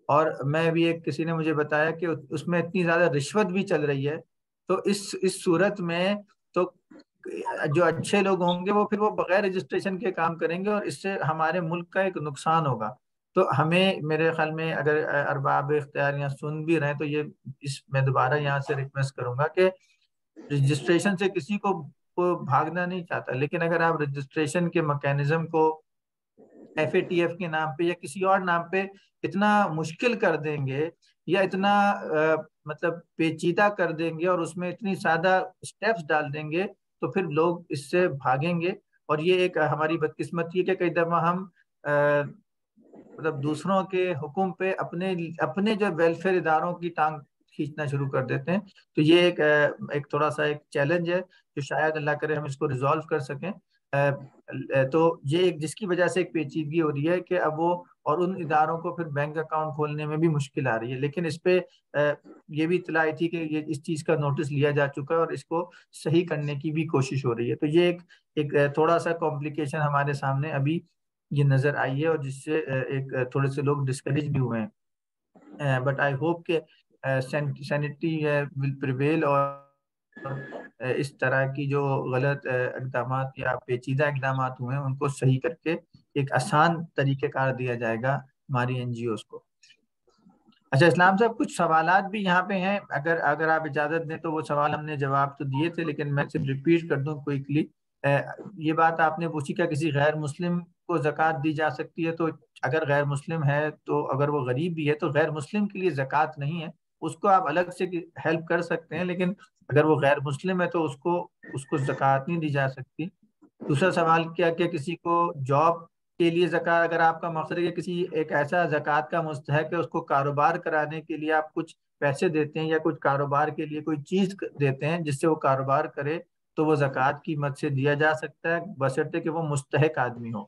اور میں بھی کسی نے مجھے بتایا کہ اس میں اتنی زیادہ رشوت بھی چل رہی ہے، تو اس صورت میں تو جو اچھے لوگ ہوں گے وہ پھر وہ بغیر رجسٹریشن کے کام کریں گے، اور اس سے ہمارے ملک کا ایک نقصان ہوگا. تو ہمیں میرے خیال میں اگر ارباب اختیار یہاں سن بھی رہے ہیں تو میں دوبارہ یہاں سے ریکویسٹ کروں گا کہ رجسٹریشن سے کسی کو بھاگنا نہیں چاہتا، لیکن اگر آپ رجسٹریشن کے میکینزم کو FATF کے نام پہ یا کسی اور نام پہ اتنا مشکل کر دیں گے یا اتنا مطلب پیچیدہ کر دیں گے اور اس میں اتنی سادہ سٹیپس ڈال دیں گے تو پھر لوگ اس سے بھاگیں گے. اور یہ ایک ہماری بدقسمتی ہے کہ کئی دفعہ ہم مطلب دوسروں کے حکم پہ اپنے جو ویلفیئر اداروں کی ٹانگ کھینچنا شروع کر دیتے ہیں. تو یہ ایک تھوڑا سا ایک چیلنج ہے جو شاید اللہ کرے ہم اس کو ریزالو کر سکیں. تو یہ ایک جس کی وجہ سے ایک پیچیدگی ہو رہی ہے کہ اب وہ اور ان اداروں کو پھر بینک اکاؤنٹ کھولنے میں بھی مشکل آ رہی ہے. لیکن اس پہ یہ بھی اطلاع تھی کہ یہ اس چیز کا نوٹس لیا جا چکا ہے اور اس کو صحیح کرنے کی بھی کوشش ہو رہی ہے. تو یہ ایک تھوڑا سا کمپلیکیشن ہمارے سامنے ابھی یہ نظر آئی ہے اور جس سے ایک تھوڑے سے لوگ ڈسکریج بھی ہوئے ہیں. بٹ آئی ہوپ کہ سینٹی ول پریویل اور اس طرح کی جو غلط اقدامات یا پیچیدہ اقدامات ہوئے ہیں ان کو صحیح کر کے ایک آسان طریقہ کار دیا جائے گا ہماری NGOs کو. اچھا اسلام صاحب کچھ سوالات بھی یہاں پہ ہیں، اگر آپ اجازت دیں تو وہ سوال ہم نے جواب تو دیے تھے لیکن میں صرف ریپیٹ کر دوں کوئکلی. یہ بات آپ نے پوچھی کہ کسی غیر مسلم کو زکوٰۃ دی جا سکتی ہے، تو اگر غیر مسلم ہے تو اگر وہ غریب بھی ہے تو غیر مسلم کے لیے زکوٰۃ نہیں ہے، اس کو آپ الگ سے ہیلپ کر سکتے ہیں، لیکن اگر وہ غیر مسلم ہے تو اس کو زکوٰۃ نہیں دی جا سکتی. دوسرا سوال کیا کہ کسی کو جاب کے لیے زکوٰۃ، اگر آپ کا مقصد ہے کہ کسی ایک ایسا زکوٰۃ کا مستحق ہے اس کو کاروبار کرانے کے لیے آپ کچھ پیسے دیتے ہیں یا کچھ کاروبار کے لیے کوئی چیز دیتے ہیں جس سے وہ کاروبار کرے، تو وہ زکوٰۃ کی مد سے دیا جا سکتا ہے بشرطے کہ وہ مستحق آدمی ہو.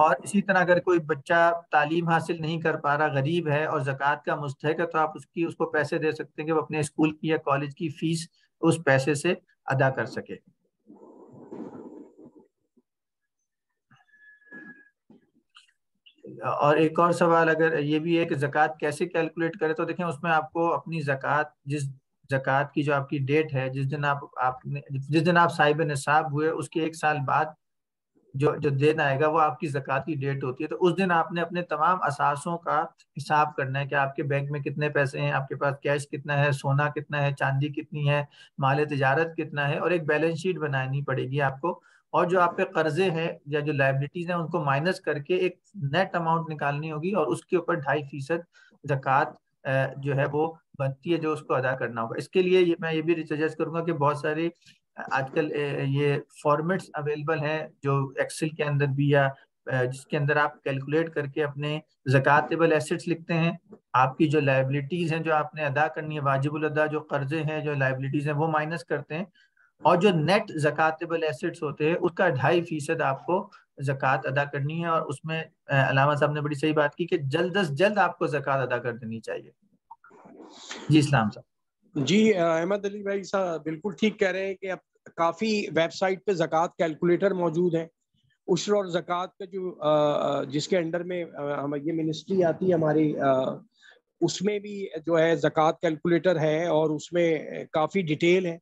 اور اسی طرح اگر کوئی بچہ تعلیم حاصل نہیں کر پا رہا، غریب ہے اور زکوٰۃ کا مستحق ہے، تو آپ اس کو پیسے دے سکتے ہیں کہ وہ اپنے اسکول کی یا کالج کی فیس اس پیسے سے ادا کر سکے. اور ایک اور سوال اگر یہ بھی ہے کہ زکوٰۃ کیسے کیلکولیٹ کرے، تو دیکھیں اس میں آپ کو اپنی زکوٰۃ جس زکوٰۃ کی جو آپ کی ڈیٹ ہے جس دن آپ صاحب نصاب ہوئے اس کے 1 سال بعد جو دن آئے گا وہ آپ کی زکوٰۃ کی ڈیٹ ہوتی ہے. تو اس دن آپ نے اپنے تمام اثاثوں کا حساب کرنا ہے کہ آپ کے بینک میں کتنے پیسے ہیں، آپ کے پاس کیش کتنا ہے، سونا کتنا ہے، چاندی کتنی ہے، مال تجارت کتنا ہے، اور ایک بیلنس شیٹ بنانی پڑے گی آپ کو. اور جو آپ پہ قرضے ہیں یا جو لائبلٹیز ہیں ان کو مائنس کر کے ایک نیٹ اماؤنٹ نکالنی ہوگی اور اس کے اوپر 2.5% زکوٰۃ جو ہے وہ بنتی ہے جو اس کو ادا کرنا ہوگا. اس کے لیے میں یہ بھی سجیسٹ کروں گا کہ بہت ساری آج کل یہ فارمیٹس اویلیبل ہیں جو ایکسل کے اندر بھی یا جس کے اندر آپ کیلکولیٹ کر کے اپنے زکوٰۃیبل ایسٹس لکھتے ہیں، آپ کی جو لائبلٹیز ہیں جو آپ نے ادا کرنی ہے واجب الادا، جو قرضے ہیں جو لائبلٹیز ہیں وہ مائنس کرتے ہیں، اور جو نیٹ زکوٰۃیبل ایسٹس ہوتے ہیں اس کا 2.5% آپ کو زکوٰۃ ادا کرنی ہے. اور اس میں علامہ صاحب نے بڑی صحیح بات کی کہ جلد از جلد آپ کو زکوٰۃ ادا کر دینی چاہیے. جی اسلام صاحب. جی احمد علی بھائی صاحب بالکل ٹھیک کہہ رہے ہیں کہ اب کافی ویب سائٹ پہ زکوٰۃ کیلکولیٹر موجود ہیں. عشر اور زکوٰۃ کا جو جس کے انڈر میں یہ منسٹری آتی ہے ہماری، اس میں بھی جو ہے زکوٰۃ کیلکولیٹر ہے اور اس میں کافی ڈیٹیل ہے.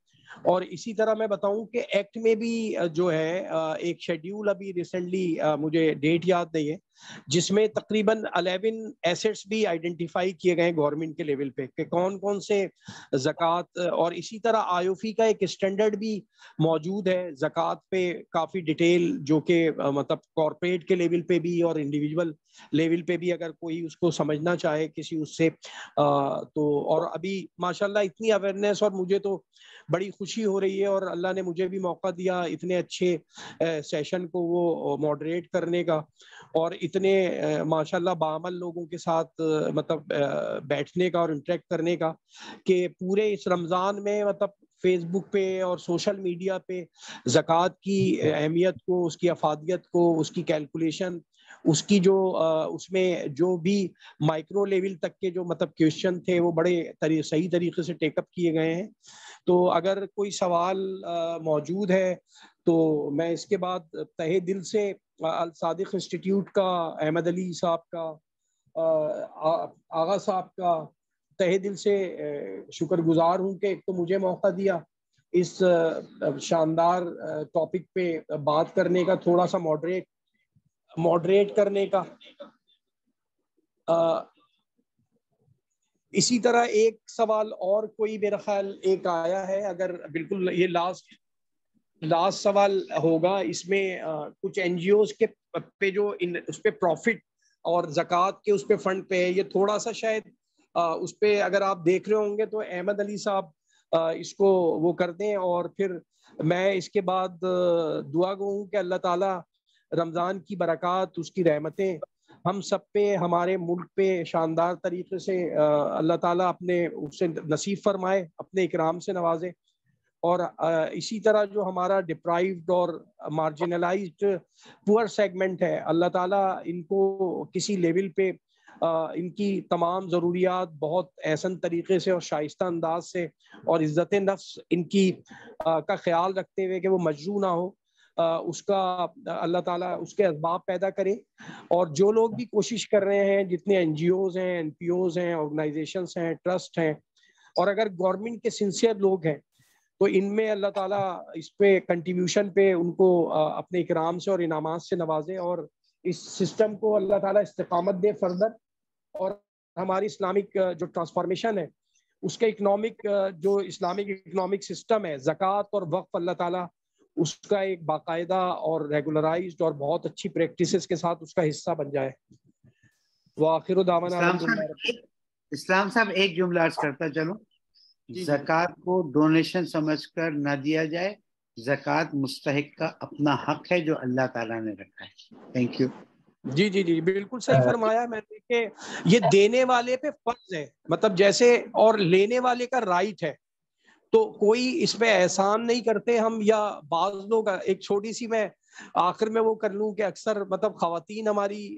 اور اسی طرح میں بتاؤں کہ ایکٹ میں بھی جو ہے ایک شیڈیول ابھی ریسنٹلی مجھے ڈیٹ یاد نہیں ہے، جس میں تقریباً 11 ایسٹس بھی آئیڈینٹیفائی کیے گئے گورنمنٹ کے لیول پہ کہ کون کون سے زکوٰۃ. اور اسی طرح آیوفی کا ایک اسٹینڈرڈ بھی موجود ہے زکوٰۃ پہ، کافی ڈیٹیل، جو کہ مطلب کارپوریٹ کے لیول پہ بھی اور انڈیویجول لیول پہ بھی اگر کوئی اس کو سمجھنا چاہے کسی اس سے تو. اور ابھی ماشاءاللہ اتنی اویئرنیس، اور مجھے تو بڑی خوشی ہو رہی ہے، اور اللہ نے مجھے بھی موقع دیا اتنے اچھے سیشن کو وہ ماڈریٹ کرنے کا، اور اتنے ماشاءاللہ بعمل لوگوں کے ساتھ مطلب بیٹھنے کا اور انٹریکٹ کرنے کا، کہ پورے اس رمضان میں مطلب فیس بک پہ اور سوشل میڈیا پہ زکوٰۃ کی اہمیت کو، اس کی افادیت کو، اس کی کیلکولیشن، اس کی جو اس میں جو بھی مائکرو لیول تک کے جو مطلب کویشچن تھے وہ بڑے صحیح طریقے سے ٹیک اپ کیے گئے ہیں. تو اگر کوئی سوال موجود ہے تو میں اس کے بعد تہہ دل سے الصادق انسٹیٹیوٹ کا، احمد علی صاحب کا، آغا صاحب کا تہہ دل سے شکر گزار ہوں کہ ایک تو مجھے موقع دیا اس شاندار ٹاپک پہ بات کرنے کا، تھوڑا سا ماڈریٹ کرنے کا. اسی طرح ایک سوال اور کوئی میرا خیال ایک آیا ہے، اگر بالکل یہ لاسٹ سوال ہوگا اس میں، کچھ این جی اوز کے پہ جو اس پہ پروفٹ اور زکوٰۃ کے اس پہ فنڈ پہ ہے، یہ تھوڑا سا شاید اس پہ اگر آپ دیکھ رہے ہوں گے تو احمد علی صاحب اس کو وہ کر دیں، اور پھر میں اس کے بعد دعا گو ہوں کہ اللہ تعالیٰ رمضان کی برکات، اس کی رحمتیں ہم سب پہ، ہمارے ملک پہ شاندار طریقے سے اللہ تعالیٰ اپنے اس سے نصیب فرمائے، اپنے اکرام سے نوازے. اور اسی طرح جو ہمارا ڈپرائیوڈ اور مارجنلائزڈ پور سیگمنٹ ہے، اللہ تعالیٰ ان کو کسی لیول پہ ان کی تمام ضروریات بہت احسن طریقے سے اور شائستہ انداز سے اور عزت نفس ان کی کا خیال رکھتے ہوئے کہ وہ مجروح نہ ہو، اس کا اللہ تعالیٰ اس کے اسباب پیدا کرے. اور جو لوگ بھی کوشش کر رہے ہیں، جتنے این جی اوز ہیں، این پی اوز ہیں، آرگنائزیشنس ہیں، ٹرسٹ ہیں، اور اگر گورنمنٹ کے سنسیئر لوگ ہیں تو ان میں اللہ تعالیٰ اس پہ کنٹریبیوشن پہ ان کو اپنے اکرام سے اور انعامات سے نوازے، اور اس سسٹم کو اللہ تعالیٰ استقامت دے فردر. اور ہماری اسلامک جو ٹرانسفارمیشن ہے، اس کا اکنامک جو اسلامک اکنامک سسٹم ہے، زکوٰۃ اور وقف، اللہ تعالیٰ اس کا ایک باقاعدہ اور ریگولرائزڈ اور بہت اچھی پریکٹسز کے ساتھ اس کا حصہ بن جائے. وآخر دعوانا اسلام صاحب ایک جملہ عرض کرتا چلو، زکوٰۃ کو ڈونیشن سمجھ کر نہ دیا جائے، زکوٰۃ مستحق کا اپنا حق ہے جو اللہ تعالیٰ نے رکھا ہے. Thank you. جی جی جی بالکل صحیح فرمایا میں نے کہ یہ دینے والے پہ فرض ہے، مطلب جیسے، اور لینے والے کا رائٹ ہے. تو کوئی اس پہ احسان نہیں کرتے ہم، یا بعض لوگ، ایک چھوٹی سی میں آخر میں وہ کر لوں کہ اکثر مطلب خواتین ہماری،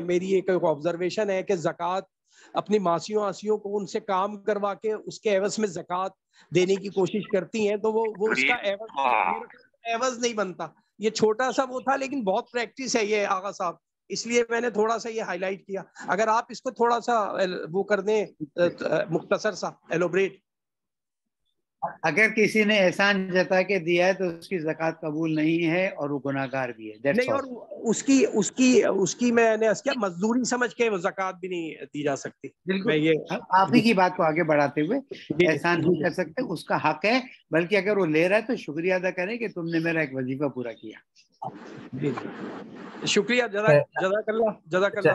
میری ایک آبزرویشن ہے کہ زکوٰۃ اپنی ماسیوں آسیوں کو ان سے کام کروا کے اس کے عوض میں زکوٰۃ دینے کی کوشش کرتی ہیں، تو وہ اس کا عوض نہیں بنتا. یہ چھوٹا سا وہ تھا لیکن بہت پریکٹس ہے یہ آغا صاحب، اس لیے میں نے تھوڑا سا یہ ہائی لائٹ کیا. اگر آپ اس کو تھوڑا سا وہ کر دیں مختصر سا ایلوبریٹ. اگر کسی نے احسان جتا کے دیا ہے تو اس کی زکوٰۃ قبول نہیں ہے اور وہ گناہگار بھی ہے. نہیں، اور اس کی میں نے کیا مزدوری سمجھ کے وہ زکوٰۃ بھی نہیں دی جا سکتی. بالکل آپ ہی کی بات کو آگے بڑھاتے ہوئے احسان نہیں کر سکتے، اس کا حق ہے، بلکہ اگر وہ لے رہا ہے تو شکریہ ادا کریں کہ تم نے میرا ایک وظیفہ پورا کیا. شکریہ، جزاک اللہ.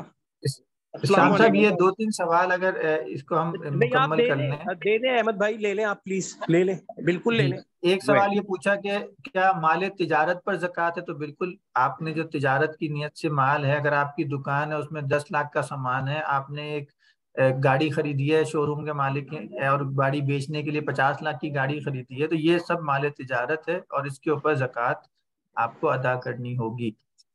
اسلام صاحب یہ 2-3 سوال اگر اس کو ہم مکمل کر لیں. دے دیں احمد بھائی، لے لیں آپ پلیز، لے لیں، بالکل لے لیں. ایک سوال یہ پوچھا کہ کیا مال تجارت پر زکوٰۃ ہے؟ تو بالکل، آپ نے جو تجارت کی نیت سے مال ہے، اگر آپ کی دکان ہے اس میں 10 لاکھ کا سامان ہے، آپ نے ایک گاڑی خریدی ہے، شو روم کے مالک ہیں، اور گاڑی بیچنے کے لیے 50 لاکھ کی گاڑی خریدی ہے، تو یہ سب مال تجارت ہے اور اس کے اوپر زکوٰۃ آپ کو ادا کرنی ہوگی.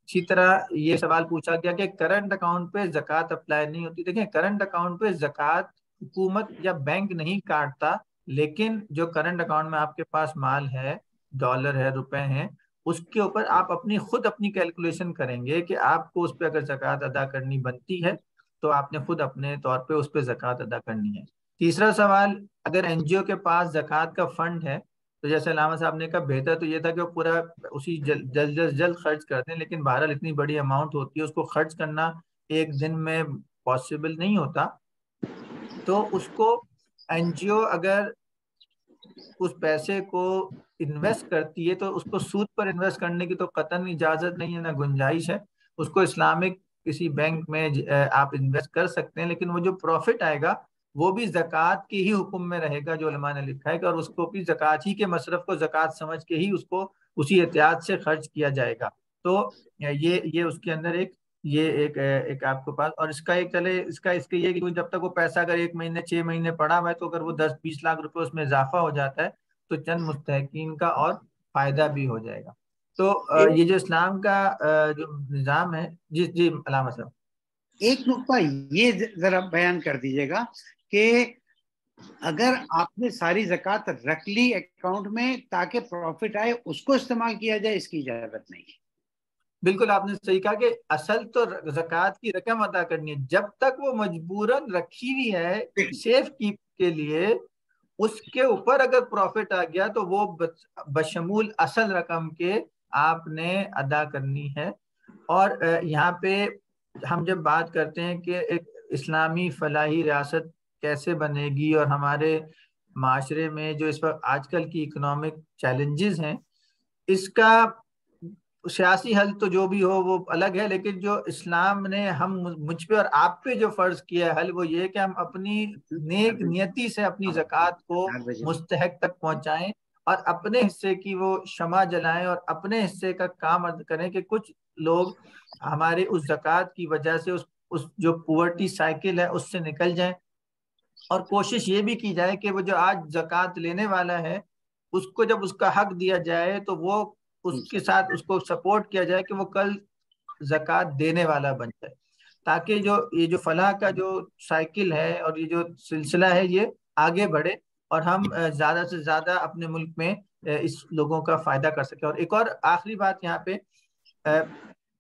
اسی طرح یہ سوال پوچھا گیا کہ کرنٹ اکاؤنٹ پہ زکوٰۃ اپلائی نہیں ہوتی. دیکھیں، کرنٹ اکاؤنٹ پہ زکوٰۃ حکومت یا بینک نہیں کاٹتا، لیکن جو کرنٹ اکاؤنٹ میں آپ کے پاس مال ہے، ڈالر ہے، روپے ہیں، اس کے اوپر آپ خود اپنی کیلکولیشن کریں گے کہ آپ کو اس پہ اگر زکوٰۃ ادا کرنی بنتی ہے تو آپ نے خود اپنے طور پہ اس پہ زکوٰۃ ادا کرنی ہے۔ تیسرا سوال، اگر این جی او کے پاس زکوٰۃ کا فنڈ ہے تو جیسے علامہ صاحب نے کہا بہتر تو یہ تھا کہ وہ پورا اسی جلد خرچ کرتے ہیں، لیکن بہرحال اتنی بڑی اماؤنٹ ہوتی ہے، اس کو خرچ کرنا ایک دن میں پاسبل نہیں ہوتا، تو اس کو این جی او اگر اس پیسے کو انویسٹ کرتی ہے تو اس کو سود پر انویسٹ کرنے کی تو قطعاً اجازت نہیں ہے، نہ گنجائش ہے۔ اس کو اسلامک کسی بینک میں آپ انویسٹ کر سکتے ہیں، لیکن وہ جو پروفٹ آئے گا وہ بھی زکوٰۃ کے ہی حکم میں رہے گا جو علماء نے لکھا ہے، اور اس کو بھی زکوٰۃ ہی کے مصرف کو زکوٰۃ سمجھ کے ہی اس کو اسی احتیاط سے خرچ کیا جائے گا۔ تو یہ اس کے اندر ایک آپ کے پاس، اور اس کا ایک چلے اس کا یہ کہ جب تک وہ پیسہ اگر 1 مہینے 6 مہینے پڑا ہوا ہے تو اگر وہ 10-20 لاکھ روپے اس میں اضافہ ہو جاتا ہے تو چند مستحقین کا اور فائدہ بھی ہو جائے گا۔ تو یہ جو اسلام کا جو نظام ہے، جی علامہ صاحب ایک نقطہ یہ ذرا بیان کر دیجیے گا کہ اگر آپ نے ساری زکوٰۃ رکھ لی اکاؤنٹ میں تاکہ پروفٹ آئے اس کو استعمال کیا جائے، اس کی اجازت نہیں ہے۔ بالکل آپ نے صحیح کہا کہ اصل تو زکوٰۃ کی رقم ادا کرنی ہے، جب تک وہ مجبوراً رکھی ہوئی ہے سیف کیپ کے لیے، اس کے اوپر اگر پروفٹ آ گیا تو وہ بشمول اصل رقم کے آپ نے ادا کرنی ہے۔ اور یہاں پہ ہم جب بات کرتے ہیں کہ ایک اسلامی فلاحی ریاست کیسے بنے گی، اور ہمارے معاشرے میں جو اس وقت آج کل کی اکنامک چیلنجز ہیں، اس کا سیاسی حل تو جو بھی ہو وہ الگ ہے، لیکن جو اسلام نے مجھ پہ اور آپ پہ جو فرض کیا ہے حل، وہ یہ کہ ہم اپنی نیک نیتی سے اپنی زکوٰۃ کو مستحق تک پہنچائیں اور اپنے حصے کی وہ شمع جلائیں، اور اپنے حصے کا کام کریں کہ کچھ لوگ ہمارے اس زکوٰۃ کی وجہ سے اس جو پورٹی سائیکل ہے اس سے نکل جائیں۔ اور کوشش یہ بھی کی جائے کہ وہ جو آج زکوٰۃ لینے والا ہے اس کو جب اس کا حق دیا جائے تو وہ اس کے ساتھ اس کو سپورٹ کیا جائے کہ وہ کل زکوٰۃ دینے والا بن جائے، تاکہ یہ جو فلاح کا جو سائیکل ہے اور یہ جو سلسلہ ہے یہ آگے بڑھے اور ہم زیادہ سے زیادہ اپنے ملک میں اس لوگوں کا فائدہ کر سکیں۔ اور ایک اور آخری بات یہاں پہ،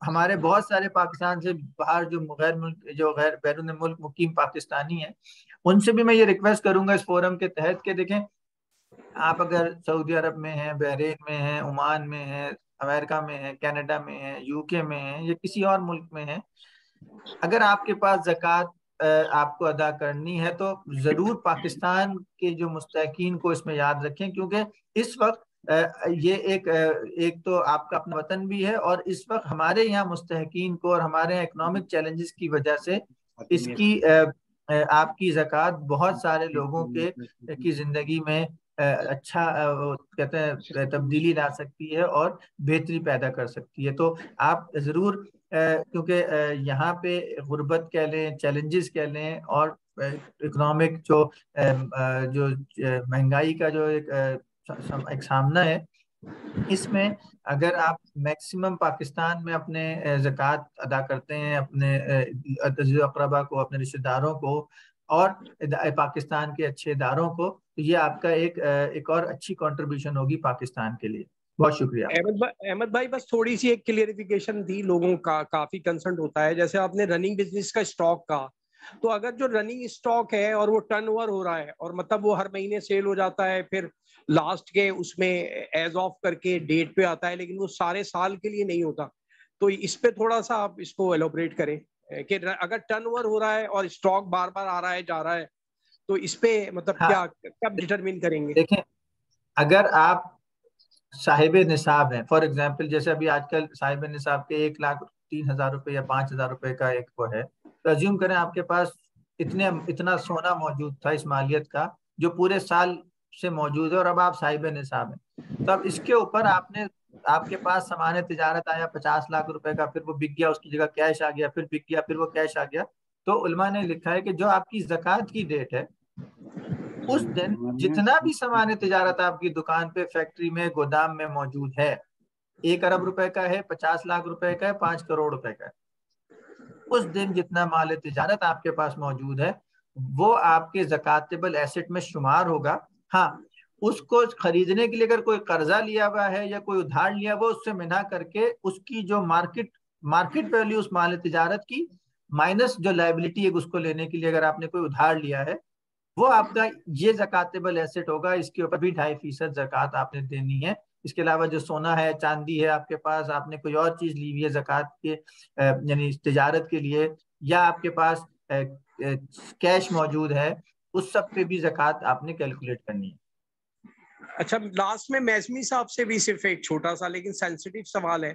ہمارے بہت سارے پاکستان سے باہر جو غیر بیرون ملک مقیم پاکستانی ہیں، ان سے بھی میں یہ ریکویسٹ کروں گا اس فورم کے تحت کہ دیکھیں، آپ اگر سعودی عرب میں ہیں، بحرین میں ہیں، عمان میں ہیں، امریکہ میں ہیں، کینیڈا میں ہیں، یو کے میں ہیں، یا کسی اور ملک میں ہیں، اگر آپ کے پاس زکوٰۃ آپ کو ادا کرنی ہے تو ضرور پاکستان کے جو مستحقین کو اس میں یاد رکھیں، کیونکہ اس وقت یہ ایک تو آپ کا اپنا وطن بھی ہے، اور اس وقت ہمارے یہاں مستحقین کو اور ہمارے یہاں اکنامک چیلنجز کی وجہ سے اس کی آپ کی زکوٰۃ بہت سارے لوگوں کی زندگی میں اچھا کہتے ہیں تبدیلی لا سکتی ہے اور بہتری پیدا کر سکتی ہے۔ تو آپ ضرور، کیونکہ یہاں پہ غربت کہہ لیں، چیلنجز کہہ لیں، اور اکنامک جو مہنگائی کا جو ایک سامنا ہے، اس میں اگر آپ میکسیمم پاکستان میں اپنے زکوٰۃ ادا کرتے ہیں، اپنے عزیز اقربا کو، اپنے رشتہ داروں کو، اور پاکستان کے اچھے اداروں کو، تو یہ آپ کا ایک اور اچھی کنٹریبیوشن ہوگی پاکستان کے لیے۔ بہت شکریہ۔ احمد بھائی بس تھوڑی سی ایک کلیئریفیکیشن تھی، لوگوں کا کافی کنسرن ہوتا ہے، جیسے آپ نے رننگ بزنس کا اسٹاک کا، تو اگر جو رننگ اسٹاک ہے اور وہ ٹرن اوور ہو رہا ہے اور مطلب وہ ہر مہینے سیل ہو جاتا ہے، پھر لاسٹ کے اس میں ایز آف کر کے ڈیٹ پہ آتا ہے، لیکن وہ سارے سال کے لیے نہیں ہوتا، تو اس پہ تھوڑا سا آپ اس کو ایلوبریٹ کریں کہ اگر ٹرن اوور ہو رہا ہے اور اسٹاک بار بار آ رہا ہے جا رہا ہے تو اس پہ مطلب کیا کب ڈٹرمن کریں گے؟ دیکھیں، اگر آپ صاحب نصاب ہیں، فار ایگزامپل جیسے ابھی آج کل صاحب نصاب کے 1,03,000 روپے یا 5,000 روپے کا ایک وہ ہے، تو ازیوم کریں آپ کے پاس اتنا سونا موجود تھا اس مالیت کا جو پورے سال سے موجود ہے، اور اب آپ صاحب نصاب ہیں، تو اب اس کے اوپر آپ کے پاس سامان تجارت آیا 50 لاکھ روپے کا، پھر وہ بک گیا، اس کی جگہ کیش آ گیا، پھر بک گیا، پھر وہ کیش آ گیا، تو علماء نے لکھا ہے کہ جو آپ کی زکوٰۃ کی ڈیٹ ہے اس دن جتنا بھی سامان تجارت آپ کی دکان پہ، فیکٹری میں، گودام میں موجود ہے، 1 ارب روپے کا ہے، 50 لاکھ روپے کا ہے، 5 کروڑ روپے کا ہے، اس دن جتنا مال تجارت آپ کے پاس موجود ہے وہ آپ کے زکاتبل ایسٹ میں شمار ہوگا. ہاں اس کو خریدنے کے لیے اگر کوئی قرضہ لیا ہوا ہے یا کوئی ادھار لیا ہوا اس سے منع کر کے اس کی جو مارکیٹ ویلیو اس مال تجارت کی مائنس جو لائبلٹی ہے اس کو لینے کے لیے اگر آپ نے کوئی ادھار لیا ہے وہ آپ کا یہ زکاتبل ایسٹ ہوگا. اس کے اوپر بھی 2.5% زکوٰۃ آپ نے دینی ہے. اس کے علاوہ جو سونا ہے چاندی ہے آپ کے پاس, آپ نے کوئی اور چیز لی ہوئی ہے زکوٰۃ کے یعنی تجارت کے لیے, یا آپ کے پاس کیش موجود ہے, اس سب پہ بھی زکوٰۃ آپ نے کیلکولیٹ کرنی ہے. اچھا لاسٹ میں میسمی صاحب سے بھی صرف ایک چھوٹا سا لیکن سینسیٹیو سوال ہے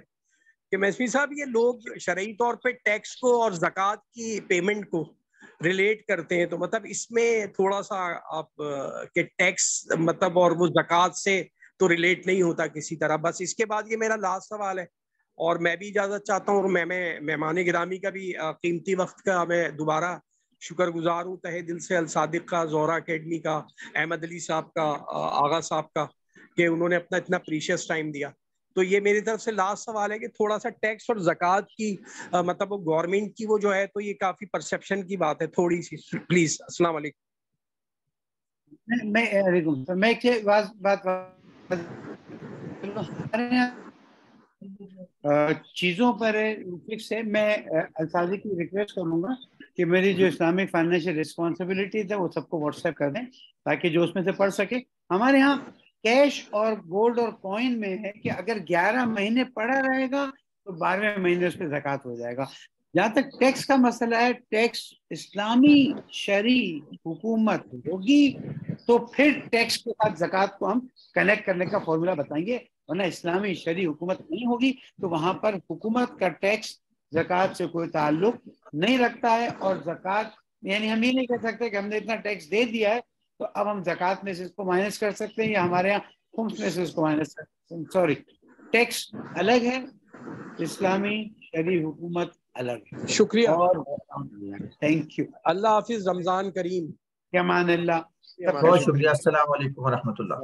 کہ میسمی صاحب یہ لوگ شرعی طور پہ ٹیکس کو اور زکوٰۃ کی پیمنٹ کو ریلیٹ کرتے ہیں, تو مطلب اس میں تھوڑا سا آپ کہ ٹیکس مطلب اور وہ زکوٰۃ سے تو ریلیٹ نہیں ہوتا کسی طرح. بس اس کے بعد یہ میرا لاسٹ سوال ہے اور میں بھی اجازت چاہتا ہوں, اور میں مہمان گرامی کا بھی قیمتی وقت کا میں دوبارہ شکر گزار ہوں تہہ دل سے, الصادق کا, زہرا اکیڈمی کا, احمد علی صاحب کا, آغا صاحب کا, کہ انہوں نے اپنا اتنا پریشیس ٹائم دیا. تو یہ میری طرف سے لاسٹ سوال ہے کہ تھوڑا سا ٹیکس اور زکوٰۃ کی مطلب وہ گورنمنٹ کی وہ جو ہے تو یہ کافی پرسیپشن کی بات ہے تھوڑی سی, پلیز. السلام علیکم. میں ایک بات چیزوں پر فکس ہے. میں الصادق کی ریکویسٹ کروں گا کہ میری جو اسلامک فائنینشیل رسپانسبلٹیز ہے وہ سب کو واٹس ایپ کر دیں تاکہ جو اس میں سے پڑھ سکے. ہمارے ہاں کیش اور گولڈ اور کوئن میں ہے کہ اگر 11 مہینے پڑا رہے گا تو 12ویں مہینے اس پہ زکوٰۃ ہو جائے گا. جہاں تک ٹیکس کا مسئلہ ہے, ٹیکس اسلامی شرعی حکومت ہوگی تو پھر ٹیکس کے ساتھ زکوٰۃ کو ہم کنیکٹ کرنے کا فارمولا بتائیں گے, ورنہ اسلامی شرعی حکومت نہیں ہوگی تو وہاں پر حکومت کا ٹیکس زکوٰۃ سے کوئی تعلق نہیں رکھتا ہے. اور زکوٰۃ یعنی ہم یہ نہیں کہہ سکتے کہ ہم نے اتنا ٹیکس دے دیا ہے تو اب ہم زکوٰۃ میں سے اس کو مائنس کر سکتے ہیں یا ہمارے یہاں خمس میں سے اس کو مائنس کر سکتے ہیں. سوری, ٹیکس الگ ہے, اسلامی شرعی حکومت الگ ہے. شکریہ, اور تھینک یو. اللہ حافظ, رمضان کریم. امان اللہ. بہت شکریہ. السلام علیکم ورحمۃ اللہ.